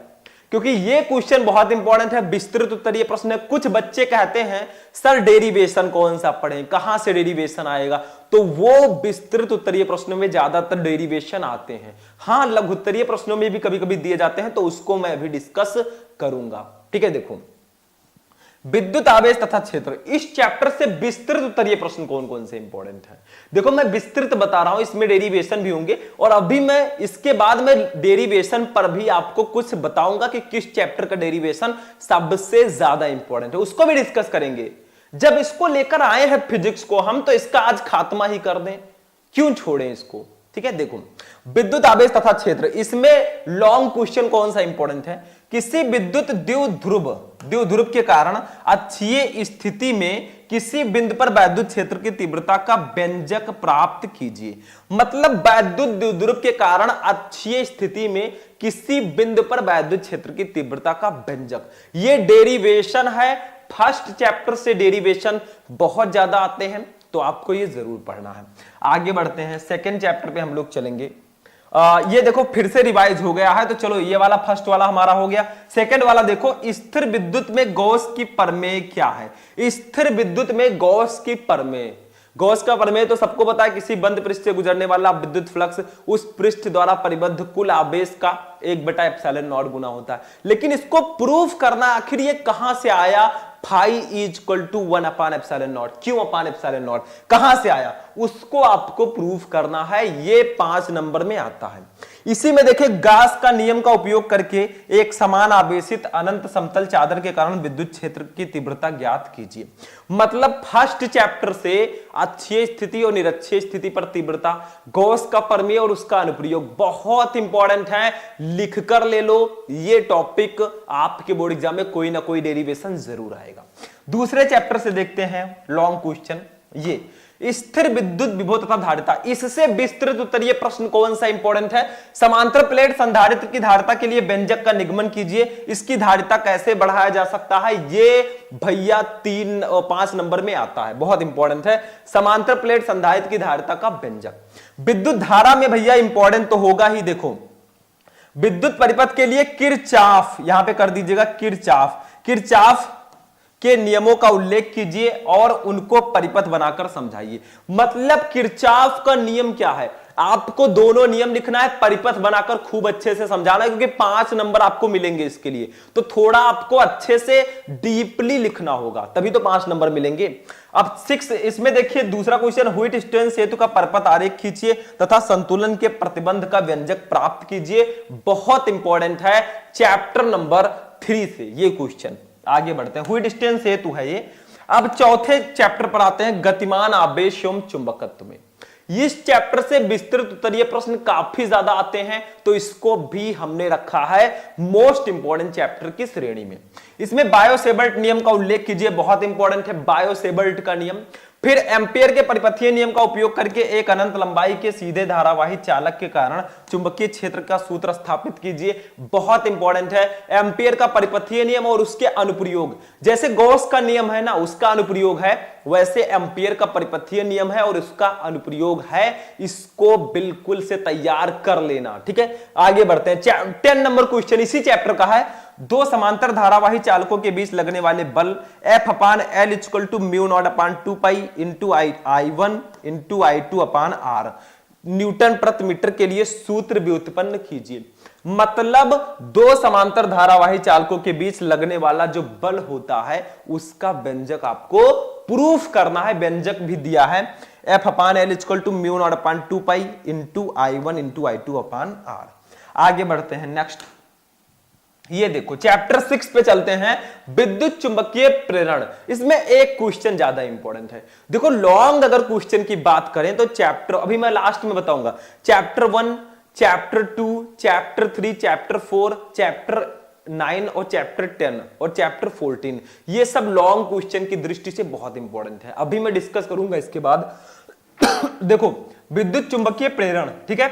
क्योंकि ये क्वेश्चन बहुत इंपॉर्टेंट है, विस्तृत उत्तरीय प्रश्न है। कुछ बच्चे कहते हैं सर डेरिवेशन कौन सा पढ़ें, कहां से डेरिवेशन आएगा, तो वो विस्तृत उत्तरीय प्रश्नों में ज्यादातर डेरिवेशन आते हैं। हाँ, लघु उत्तरीय प्रश्नों में भी कभी कभी दिए जाते हैं, तो उसको मैं अभी डिस्कस करूंगा, ठीक है। देखो विद्युत आवेश तथा क्षेत्र, इस चैप्टर से विस्तृत उत्तरीय प्रश्न कौन कौन से इंपॉर्टेंट है, देखो मैं विस्तृत बता रहा हूं, इसमें डेरिवेशन भी होंगे, और अभी मैं इसके बाद में डेरिवेशन पर भी आपको कुछ बताऊंगा कि किस चैप्टर का डेरिवेशन सबसे ज्यादा इंपॉर्टेंट है, उसको भी डिस्कस करेंगे। जब इसको लेकर आए हैं फिजिक्स को हम, तो इसका आज खात्मा ही कर दें, क्यों छोड़ें इसको, ठीक है। देखो विद्युत आवेश तथा क्षेत्र, इसमें लॉन्ग क्वेश्चन कौन सा इंपॉर्टेंट है, किसी विद्युत द्विध्रुव के कारण अक्षीय स्थिति में किसी बिंदु पर वैद्युत क्षेत्र की तीव्रता का व्यंजक प्राप्त कीजिए। मतलब वैद्युत द्विध्रुव के कारण अक्षीय स्थिति में किसी बिंदु पर वैद्युत क्षेत्र की तीव्रता का व्यंजक, ये डेरिवेशन है। फर्स्ट चैप्टर से डेरिवेशन बहुत ज्यादा आते हैं, तो आपको ये जरूर पढ़ना है। आगे बढ़ते हैं, सेकेंड चैप्टर पे हम लोग चलेंगे। ये देखो फिर से रिवाइज हो गया है, तो चलो ये वाला फर्स्ट वाला हमारा हो गया। सेकंड वाला देखो, स्थिर विद्युत में गॉस की प्रमेय क्या है। स्थिर विद्युत में गॉस की प्रमेय, गॉस का प्रमेय तो सबको पता है, किसी बंद पृष्ठ से गुजरने वाला विद्युत फ्लक्स उस पृष्ठ द्वारा परिबद्ध कुल आवेश का 1/ε0 गुना होता है। लेकिन इसको प्रूफ करना आखिर ये कहां से आया, फाई इज इक्वल टू 1/ε0, क्यों ε0 कहां से आया, उसको आपको प्रूफ करना है। ये 5 नंबर में आता है। इसी में देखिए, गॉस का नियम का उपयोग करके एक समान आवेशित अनंत समतल चादर के कारण विद्युत क्षेत्र की तीव्रता ज्ञात कीजिए। मतलब फर्स्ट चैप्टर से अक्षीय स्थिति और निरक्षीय स्थिति पर तीव्रता, गॉस का प्रमेय और उसका अनुप्रयोग बहुत इंपॉर्टेंट है, लिख कर ले लो। ये टॉपिक आपके बोर्ड एग्जाम में कोई ना कोई डेरिवेशन जरूर आएगा। दूसरे चैप्टर से देखते हैं लॉन्ग क्वेश्चन, ये स्थिर विद्युत विभव तथा धारिता। इससे विस्तृत उत्तरीय प्रश्न कौन सा इंपॉर्टेंट है, समांतर प्लेट संधारित्र की धारिता के लिए व्यंजक का निगमन कीजिए, इसकी धारिता कैसे बढ़ाया जा सकता है, ये भैया 5 नंबर में आता है, बहुत इंपॉर्टेंट है। समांतर प्लेट संधारित्र की धारिता का व्यंजक। विद्युत धारा में भैया इंपॉर्टेंट तो होगा ही। देखो, विद्युत परिपथ के लिए किरचॉफ, यहां पे कर दीजिएगा किरचॉफ के नियमों का उल्लेख कीजिए और उनको परिपथ बनाकर समझाइए। मतलब किरचॉफ का नियम क्या है, आपको दोनों नियम लिखना है, परिपथ बनाकर खूब अच्छे से समझाना है, क्योंकि 5 नंबर आपको मिलेंगे इसके लिए, तो थोड़ा आपको अच्छे से डीपली लिखना होगा, तभी तो 5 नंबर मिलेंगे। अब 6 इसमें देखिए, दूसरा क्वेश्चन, व्हीटस्टोन सेतु का परपथ आरेख खींचिए तथा संतुलन के प्रतिबंध का व्यंजक प्राप्त कीजिए। बहुत इंपॉर्टेंट है चैप्टर नंबर 3 से ये क्वेश्चन। आगे बढ़ते हैं, व्हीटस्टोन सेतु है ये। अब चौथे चैप्टर पर आते हैं, गतिमान आवेश एवं चुंबकत्व में। इस चैप्टर से विस्तृत उत्तरीय प्रश्न काफी ज्यादा आते हैं, तो इसको भी हमने रखा है मोस्ट इंपॉर्टेंट चैप्टर की श्रेणी में। इसमें बायो-सेवर्ट नियम का उल्लेख कीजिए, बहुत इंपॉर्टेंट है बायो-सेवर्ट का नियम। फिर एम्पियर के परिपथीय नियम का उपयोग करके एक अनंत लंबाई के सीधे धारावाही चालक के कारण चुंबकीय क्षेत्र का सूत्र स्थापित कीजिए, बहुत इंपॉर्टेंट है। एम्पियर का परिपथीय नियम और उसके अनुप्रयोग, जैसे गॉस का नियम है ना, उसका अनुप्रयोग है, वैसे एम्पियर का परिपथीय नियम है और उसका अनुप्रयोग है। इसको बिल्कुल से तैयार कर लेना, ठीक है। आगे बढ़ते हैं, 10 नंबर क्वेश्चन इसी चैप्टर का है। दो समांतर धारावाही चालकों के बीच लगने वाले बल F/L = μ0/2π × I1 × I2/R न्यूटन प्रति मीटर के लिए सूत्र व्युत्पन्न कीजिए। मतलब दो समांतर धारावाही चालकों के बीच लगने वाला जो बल होता है उसका व्यंजक आपको प्रूफ करना है, व्यंजक भी दिया है F/L = μ0/2π × I1 × I2/R। आगे बढ़ते हैं नेक्स्ट, ये देखो चैप्टर 6 पे चलते हैं, विद्युत चुंबकीय प्रेरण। इसमें एक क्वेश्चन ज्यादा इंपॉर्टेंट है। देखो लॉन्ग अगर क्वेश्चन की बात करें तो चैप्टर, अभी मैं लास्ट में बताऊंगा, chapter 1, chapter 2, chapter 3, chapter 4, chapter 9 और चैप्टर 10 और चैप्टर 14, ये सब लॉन्ग क्वेश्चन की दृष्टि से बहुत इंपॉर्टेंट है। अभी मैं डिस्कस करूंगा इसके बाद। देखो विद्युत चुंबकीय प्रेरण, ठीक है,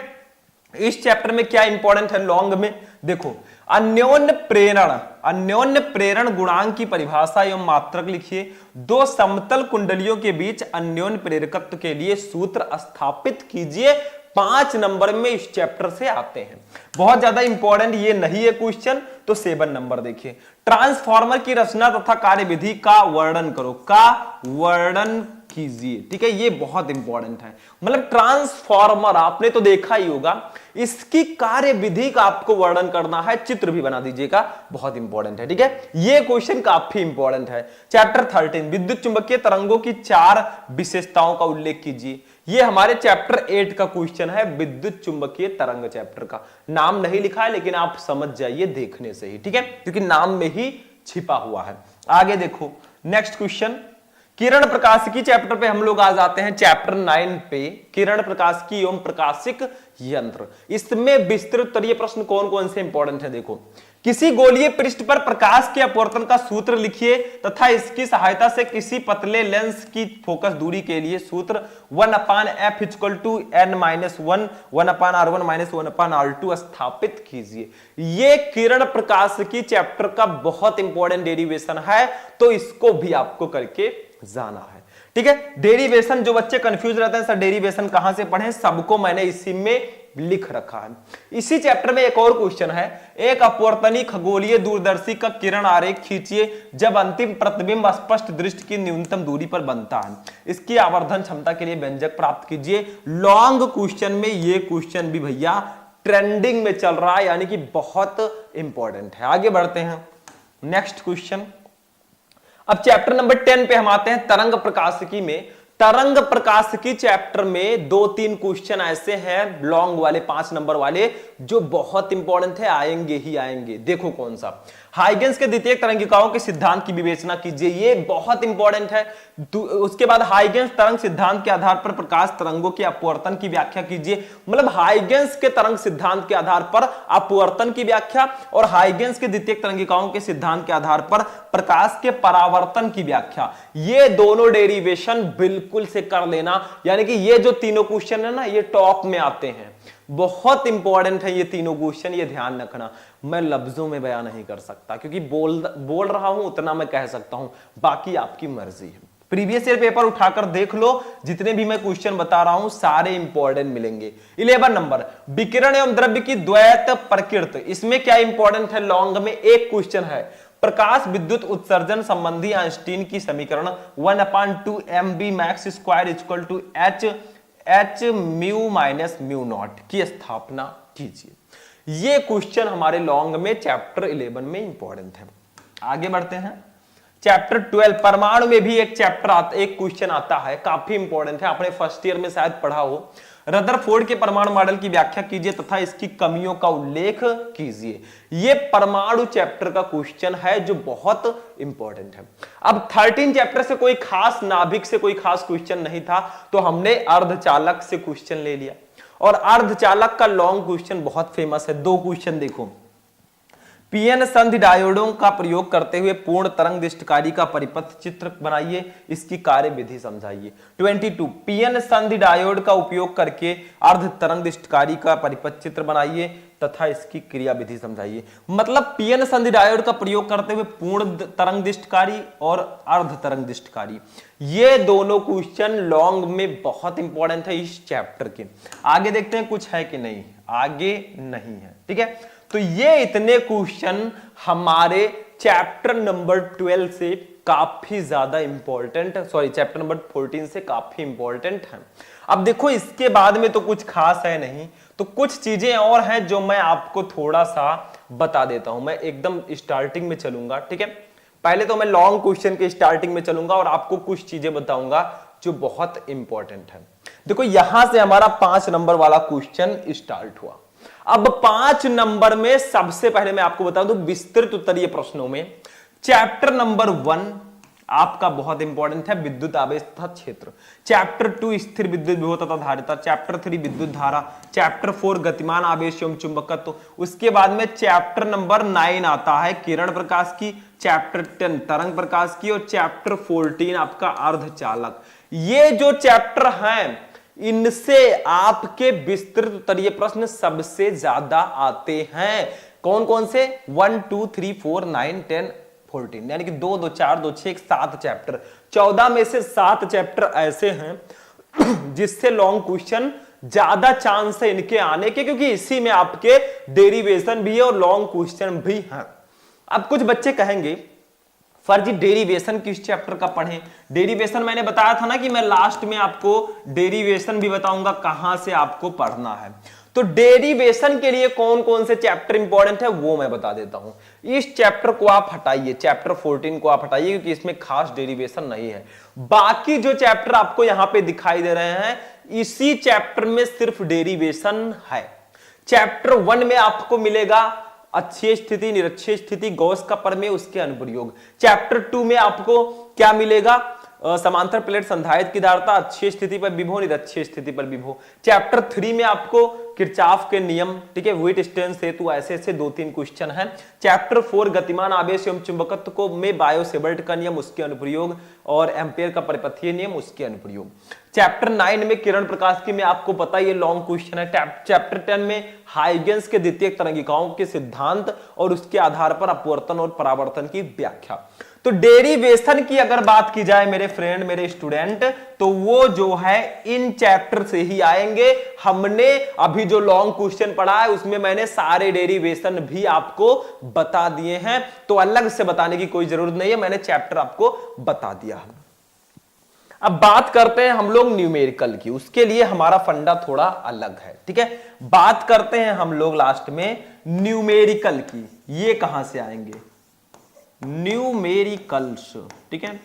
इस चैप्टर में क्या इंपॉर्टेंट है लॉन्ग में, देखो अन्योन्य प्रेरण गुणांक की परिभाषा एवं मात्रक लिखिए। दो समतल कुंडलियों के बीच अन्योन्य प्रेरकत्व के लिए सूत्र स्थापित कीजिए। 5 नंबर में इस चैप्टर से आते हैं, बहुत ज्यादा इंपॉर्टेंट ये नहीं है क्वेश्चन, तो 7 नंबर देखिए, ट्रांसफार्मर की रचना तथा कार्यविधि का वर्णन करो, का वर्णन कीजिए, ठीक है, ये बहुत इंपॉर्टेंट है। मतलब ट्रांसफार्मर आपने तो देखा ही होगा, इसकी कार्यविधि का आपको वर्णन करना है, चित्र भी बना दीजिएगा, बहुत इंपॉर्टेंट है, ठीक है, ये क्वेश्चन काफी इंपॉर्टेंट है। चैप्टर 13, विद्युत चुंबकीय तरंगों की 4 विशेषताओं का उल्लेख कीजिए। ये हमारे चैप्टर 8 का क्वेश्चन है, विद्युत चुंबकीय तरंग चैप्टर का। नाम नहीं लिखा है लेकिन आप समझ जाइए देखने से ही, ठीक है, क्योंकि नाम में ही छिपा हुआ है। आगे देखो नेक्स्ट क्वेश्चन, किरण प्रकाशिकी चैप्टर पे हम लोग आ जाते हैं, चैप्टर 9 पे, किरण प्रकाशिकी एवं प्रकाशिक यंत्र। इसमें विस्तृत उत्तरीय प्रश्न कौन कौन से इंपॉर्टेंट है, देखो, किसी गोलीय पृष्ठ पर प्रकाश के अपवर्तन का सूत्र लिखिए तथा इसकी सहायता से किसी पतले लेंस की फोकस दूरी के लिए सूत्र 1/f = n-1 1/r1 - 1/r2 स्थापित कीजिए। ये किरण प्रकाशिकी चैप्टर का बहुत इंपॉर्टेंट डेरिवेशन है, तो इसको भी आपको करके जाना है, ठीक है। डेरिवेशन जो बच्चे कंफ्यूज रहते हैं सर डेरिवेशन कहां से पढ़ें, सबको मैंने इसी में लिख रखा है। इसी चैप्टर में एक और क्वेश्चन है, एक अपवर्तनी खगोलीय दूरदर्शी का किरण आरेख खींचिए जब अंतिम प्रतिबिंब स्पष्ट दृष्टि की न्यूनतम दूरी पर बनता है, इसकी आवर्धन क्षमता के लिए व्यंजक प्राप्त कीजिए। लॉन्ग क्वेश्चन में ये क्वेश्चन भी भैया ट्रेंडिंग में चल रहा है, यानी कि बहुत इंपॉर्टेंट है। आगे बढ़ते हैं नेक्स्ट क्वेश्चन। अब चैप्टर नंबर 10 पे हम आते हैं, तरंग प्रकाशिकी में। तरंग प्रकाशिकी चैप्टर में 2-3 क्वेश्चन ऐसे हैं लॉन्ग वाले 5 नंबर वाले जो बहुत इंपॉर्टेंट है, आएंगे ही आएंगे। देखो कौन सा, हाइगेंस के द्वितीयक तरंगिकाओं के सिद्धांत की विवेचना कीजिए, ये बहुत इंपॉर्टेंट है। उसके बाद हाइगेंस तरंग सिद्धांत के आधार पर प्रकाश तरंगों के अपवर्तन की व्याख्या कीजिए, मतलब हाइगेंस के तरंग सिद्धांत के आधार पर अपवर्तन की व्याख्या और हाइगेंस के द्वितीयक तरंगिकाओं के सिद्धांत के आधार पर प्रकाश के परावर्तन की व्याख्या। ये दोनों डेरिवेशन बिल्कुल से कर लेना, यानी कि ये जो तीनों क्वेश्चन है ना, ये टॉप में आते हैं, बहुत इंपॉर्टेंट है ये तीनों क्वेश्चन, ये ध्यान रखना। मैं लफ्जों में बयान नहीं कर सकता क्योंकि बोल रहा हूं उतना मैं कह सकता हूं, बाकी आपकी मर्जी है। प्रीवियस ईयर पेपर उठाकर देख लो, जितने भी मैं क्वेश्चन बता रहा हूं सारे इंपॉर्टेंट मिलेंगे। 11 नंबर, विकिरण एवं द्रव्य की द्वैत प्रकृति, इसमें क्या इंपॉर्टेंट है, लॉन्ग में एक क्वेश्चन है, प्रकाश विद्युत उत्सर्जन संबंधी आइंस्टीन की समीकरण 1/2 mv max square equal to h mu minus mu naught की स्थापना कीजिए। ये क्वेश्चन हमारे लॉन्ग में चैप्टर 11 में इंपॉर्टेंट है। आगे बढ़ते हैं चैप्टर 12, परमाणु में भी एक क्वेश्चन आता है, काफी इंपॉर्टेंट है, आपने फर्स्ट ईयर में शायद पढ़ा हो। रदरफोर्ड के परमाणु मॉडल की व्याख्या कीजिए तथा इसकी कमियों का उल्लेख कीजिए। यह परमाणु चैप्टर का क्वेश्चन है जो बहुत इंपॉर्टेंट है। अब 13 चैप्टर से कोई खास नाभिक से कोई खास क्वेश्चन नहीं था, तो हमने अर्धचालक से क्वेश्चन ले लिया, और अर्धचालक का लॉन्ग क्वेश्चन बहुत फेमस है। 2 क्वेश्चन देखो, पीएन संधि डायोडों का प्रयोग करते हुए पूर्ण तरंग दृष्टिकारी का परिपथ चित्र बनाइए, इसकी कार्य विधि समझाइए। 22, पीएन संधि डायोड का उपयोग करके अर्ध तरंग दृष्टिकारी का परिपथ चित्र बनाइए तथा इसकी क्रिया विधि समझाइए। मतलब पीएन संधि डायोड का प्रयोग करते हुए पूर्ण तरंग दृष्टिकारी और अर्ध तरंग दृष्टिकारी, ये दोनों क्वेश्चन लॉन्ग में बहुत इंपॉर्टेंट है इस चैप्टर के। आगे देखते हैं कुछ है कि नहीं, आगे नहीं है, ठीक है। तो ये इतने क्वेश्चन हमारे चैप्टर नंबर 12 से काफी ज्यादा इंपॉर्टेंट, सॉरी चैप्टर नंबर 14 से काफी इंपॉर्टेंट है। अब देखो इसके बाद में तो कुछ खास है नहीं, तो कुछ चीजें और हैं जो मैं आपको थोड़ा सा बता देता हूं। मैं एकदम स्टार्टिंग में चलूंगा, ठीक है। पहले तो मैं लॉन्ग क्वेश्चन के स्टार्टिंग में चलूंगा और आपको कुछ चीजें बताऊंगा जो बहुत इंपॉर्टेंट है। देखो यहां से हमारा 5 नंबर वाला क्वेश्चन स्टार्ट हुआ। अब 5 नंबर में सबसे पहले मैं आपको बता दूं, विस्तृत उत्तरीय प्रश्नों में चैप्टर नंबर 1 आपका बहुत इंपॉर्टेंट है, विद्युत आवेश तथा क्षेत्र। चैप्टर 2 स्थिर विद्युत विभव तथा धारिता। चैप्टर 3 विद्युत धारा। चैप्टर 4 गतिमान आवेश एवं चुंबकत्व। उसके बाद में चैप्टर नंबर 9 आता है किरण प्रकाश की, चैप्टर 10 तरंग प्रकाश की, और चैप्टर 14 आपका अर्धचालक। ये जो चैप्टर हैं इनसे आपके विस्तृत उत्तरीय प्रश्न सबसे ज्यादा आते हैं। कौन कौन से, 1 2 3 4 9 10 14, यानी कि 2 2 4 2 6 7 चैप्टर। 14 में से 7 चैप्टर ऐसे हैं जिससे लॉन्ग क्वेश्चन ज्यादा चांस है इनके आने के, क्योंकि इसी में आपके डेरिवेशन भी है और लॉन्ग क्वेश्चन भी है। अब कुछ बच्चे कहेंगे फर्जी डेरिवेशन किस चैप्टर का पढ़ें। डेरिवेशन मैंने बताया था ना कि मैं लास्ट में आपको डेरिवेशन भी बताऊंगा कहां से आपको पढ़ना है। तो डेरिवेशन के लिए कौन कौन से चैप्टर इंपॉर्टेंट है वो मैं बता देता हूं। इस चैप्टर को आप हटाइए, चैप्टर 14 को आप हटाइए, क्योंकि इसमें खास डेरिवेशन नहीं है। बाकी जो चैप्टर आपको यहां पे दिखाई दे रहे हैं इसी चैप्टर में सिर्फ डेरिवेशन है। चैप्टर 1 में आपको मिलेगा अच्छी स्थिति, निरक्षीय स्थिति, गॉस का प्रमेय, उसके अनुप्रयोग। चैप्टर 2 में आपको क्या मिलेगा, समांतर प्लेट संधारित्र की धारिता, अच्छी स्थिति पर विभव, निरक्षीय स्थिति पर विभव। चैप्टर 3 में आपको किरचॉफ के नियम, ठीक है, व्हीटस्टोन सेतु, ऐसे 2-3 क्वेश्चन हैं। चैप्टर 4 गतिमान आवेश एवं चुंबकत्व को में बायो-सेवर्ट का नियम, उसके अनुप्रयोग, और एम्पियर का परिपथीय नियम, उसके अनुप्रयोग। चैप्टर 9 में किरण प्रकाश की में आपको पता है ये लॉन्ग क्वेश्चन है। चैप्टर 10 में हाइगेंस के द्वितीयक तरंगिकाओं के सिद्धांत और उसके आधार पर अपवर्तन और परावर्तन की व्याख्या। तो डेरिवेशन की अगर बात की जाए मेरे फ्रेंड, मेरे स्टूडेंट, तो वो जो है इन चैप्टर से ही आएंगे। हमने अभी जो लॉन्ग क्वेश्चन पढ़ा है उसमें मैंने सारे डेरिवेशन भी आपको बता दिए हैं, तो अलग से बताने की कोई जरूरत नहीं है, मैंने चैप्टर आपको बता दिया। अब बात करते हैं हम लोग न्यूमेरिकल की, उसके लिए हमारा फंडा थोड़ा अलग है, ठीक है। बात करते हैं हम लोग लास्ट में न्यूमेरिकल की। ये कहां से आएंगे? न्यूमेरिकल्स, ठीक है।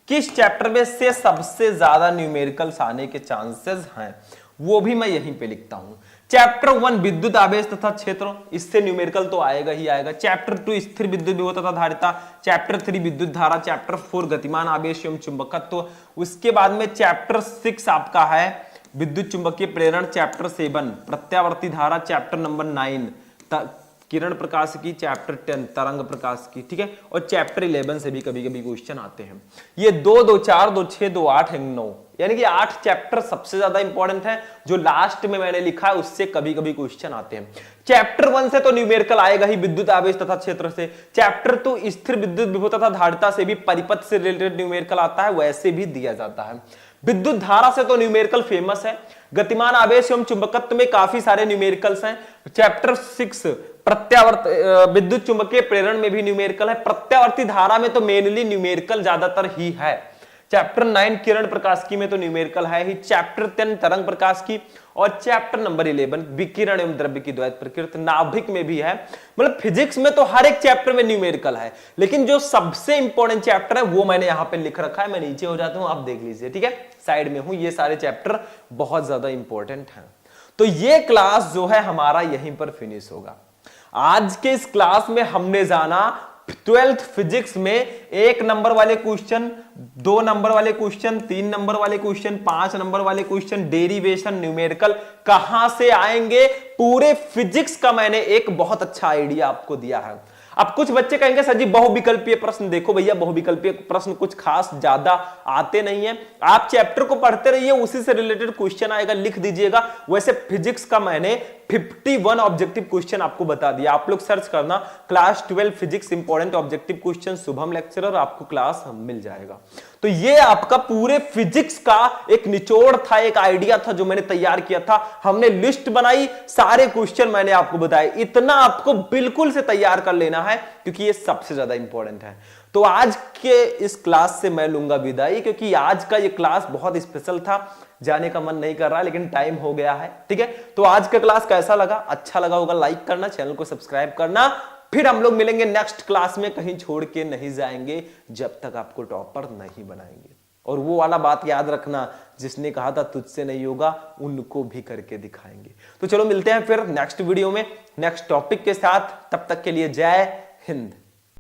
किस चैप्टर में से सबसे ज्यादा न्यूमेरिकल्स आने के चांसेस हैं वो भी मैं यहीं पे लिखता हूं। चैप्टर 1 विद्युत आवेश तथा क्षेत्र, इससे न्यूमेरिकल तो आएगा ही आएगा। चैप्टर 2 स्थिर विद्युत विभव तथा धारिता, चैप्टर 3 विद्युत धारा, चैप्टर 4 गतिमान आवेश एवं चुंबकत्व, उसके बाद में चैप्टर 6 आपका है विद्युत चुंबकीय प्रेरण, चैप्टर 7 प्रत्यावर्ती धारा, चैप्टर नंबर 9 किरण प्रकाश की, चैप्टर 10 तरंग प्रकाश की, ठीक है। और चैप्टर 11 से भी कभी कभी क्वेश्चन आते हैं। ये 2, 2, 4, 2, 6, 2, 8, 9, यानी कि 8 चैप्टर सबसे ज्यादा इंपॉर्टेंट है। जो लास्ट में मैंने लिखा है उससे कभी कभी क्वेश्चन आते हैं। चैप्टर 1 से तो न्यूमेरिकल आएगा ही, विद्युत आवेश तथा क्षेत्र से। चैप्टर 2 स्थिर विद्युत विभव तथा धारिता से भी परिपथ से रिलेटेड न्यूमेरिकल आता है, वैसे भी दिया जाता है। विद्युत धारा से तो न्यूमेरिकल फेमस है। गतिमान आवेश एवं चुंबकत्व में काफी सारे न्यूमेरिकल्स हैं। चैप्टर 6 प्रत्यावर्त विद्युत चुंबकीय प्रेरण में भी न्यूमेरिकल है। प्रत्यावर्ती धारा में तो मेनली न्यूमेरिकल ज्यादातर ही है। चैप्टर 9 किरण प्रकाश की में तो न्यूमेरिकल है ही। चैप्टर 10 तरंग प्रकाश की, और चैप्टर नंबर 11 विकिरण एवं द्रव्य की द्वैत प्रकृति, नाभिक में भी है। मतलब फिजिक्स में तो हर एक चैप्टर में न्यूमेरिकल है, लेकिन जो सबसे इंपॉर्टेंट चैप्टर है वो मैंने यहां पे लिख रखा है। मैं नीचे हो जाता हूं, आप देख लीजिए, ठीक है, साइड में हूं। ये सारे चैप्टर बहुत ज्यादा इंपॉर्टेंट हैं। तो ये क्लास जो है हमारा यहीं पर फिनिश होगा। आज के इस क्लास में हमने जाना 12th फिजिक्स में 1 नंबर वाले क्वेश्चन, 2 नंबर वाले क्वेश्चन, 3 नंबर वाले क्वेश्चन, 5 नंबर वाले क्वेश्चन, डेरिवेशन, न्यूमेरिकल कहां से आएंगे, पूरे फिजिक्स का मैंने एक बहुत अच्छा आइडिया आपको दिया है। अब कुछ बच्चे कहेंगे सर जी बहुविकल्पीय प्रश्न, देखो भैया बहुविकल्पीय प्रश्न कुछ खास ज्यादा आते नहीं है। आप चैप्टर को पढ़ते रहिए, उसी से रिलेटेड क्वेश्चन आएगा, लिख दीजिएगा। वैसे फिजिक्स का मैंने 51 ऑब्जेक्टिव क्वेश्चन आपको बता दिया। आप लोग सर्च करना class 12 physics important objective question Shubham lecturer, आपको क्लास मिल जाएगा। तो ये आपका पूरे फिजिक्स का एक निचोड़ था, एक आइडिया था जो मैंने तैयार किया था। हमने लिस्ट बनाई, सारे क्वेश्चन मैंने आपको बताए। इतना आपको बिल्कुल से तैयार कर लेना है क्योंकि ये सबसे ज्यादा इंपॉर्टेंट है। तो आज के इस क्लास से मैं लूंगा विदाई, क्योंकि आज का ये क्लास बहुत स्पेशल था। जाने का मन नहीं कर रहा लेकिन टाइम हो गया है, ठीक है। तो आज का क्लास कैसा लगा? अच्छा लगा होगा लाइक करना, चैनल को सब्सक्राइब करना। फिर हम लोग मिलेंगे नेक्स्ट क्लास में, कहीं छोड़ के नहीं जाएंगे जब तक आपको टॉपर नहीं बनाएंगे। और वो वाला बात याद रखना, जिसने कहा था तुझसे नहीं होगा, उनको भी करके दिखाएंगे। तो चलो मिलते हैं फिर नेक्स्ट वीडियो में नेक्स्ट टॉपिक के साथ। तब तक के लिए जय हिंद।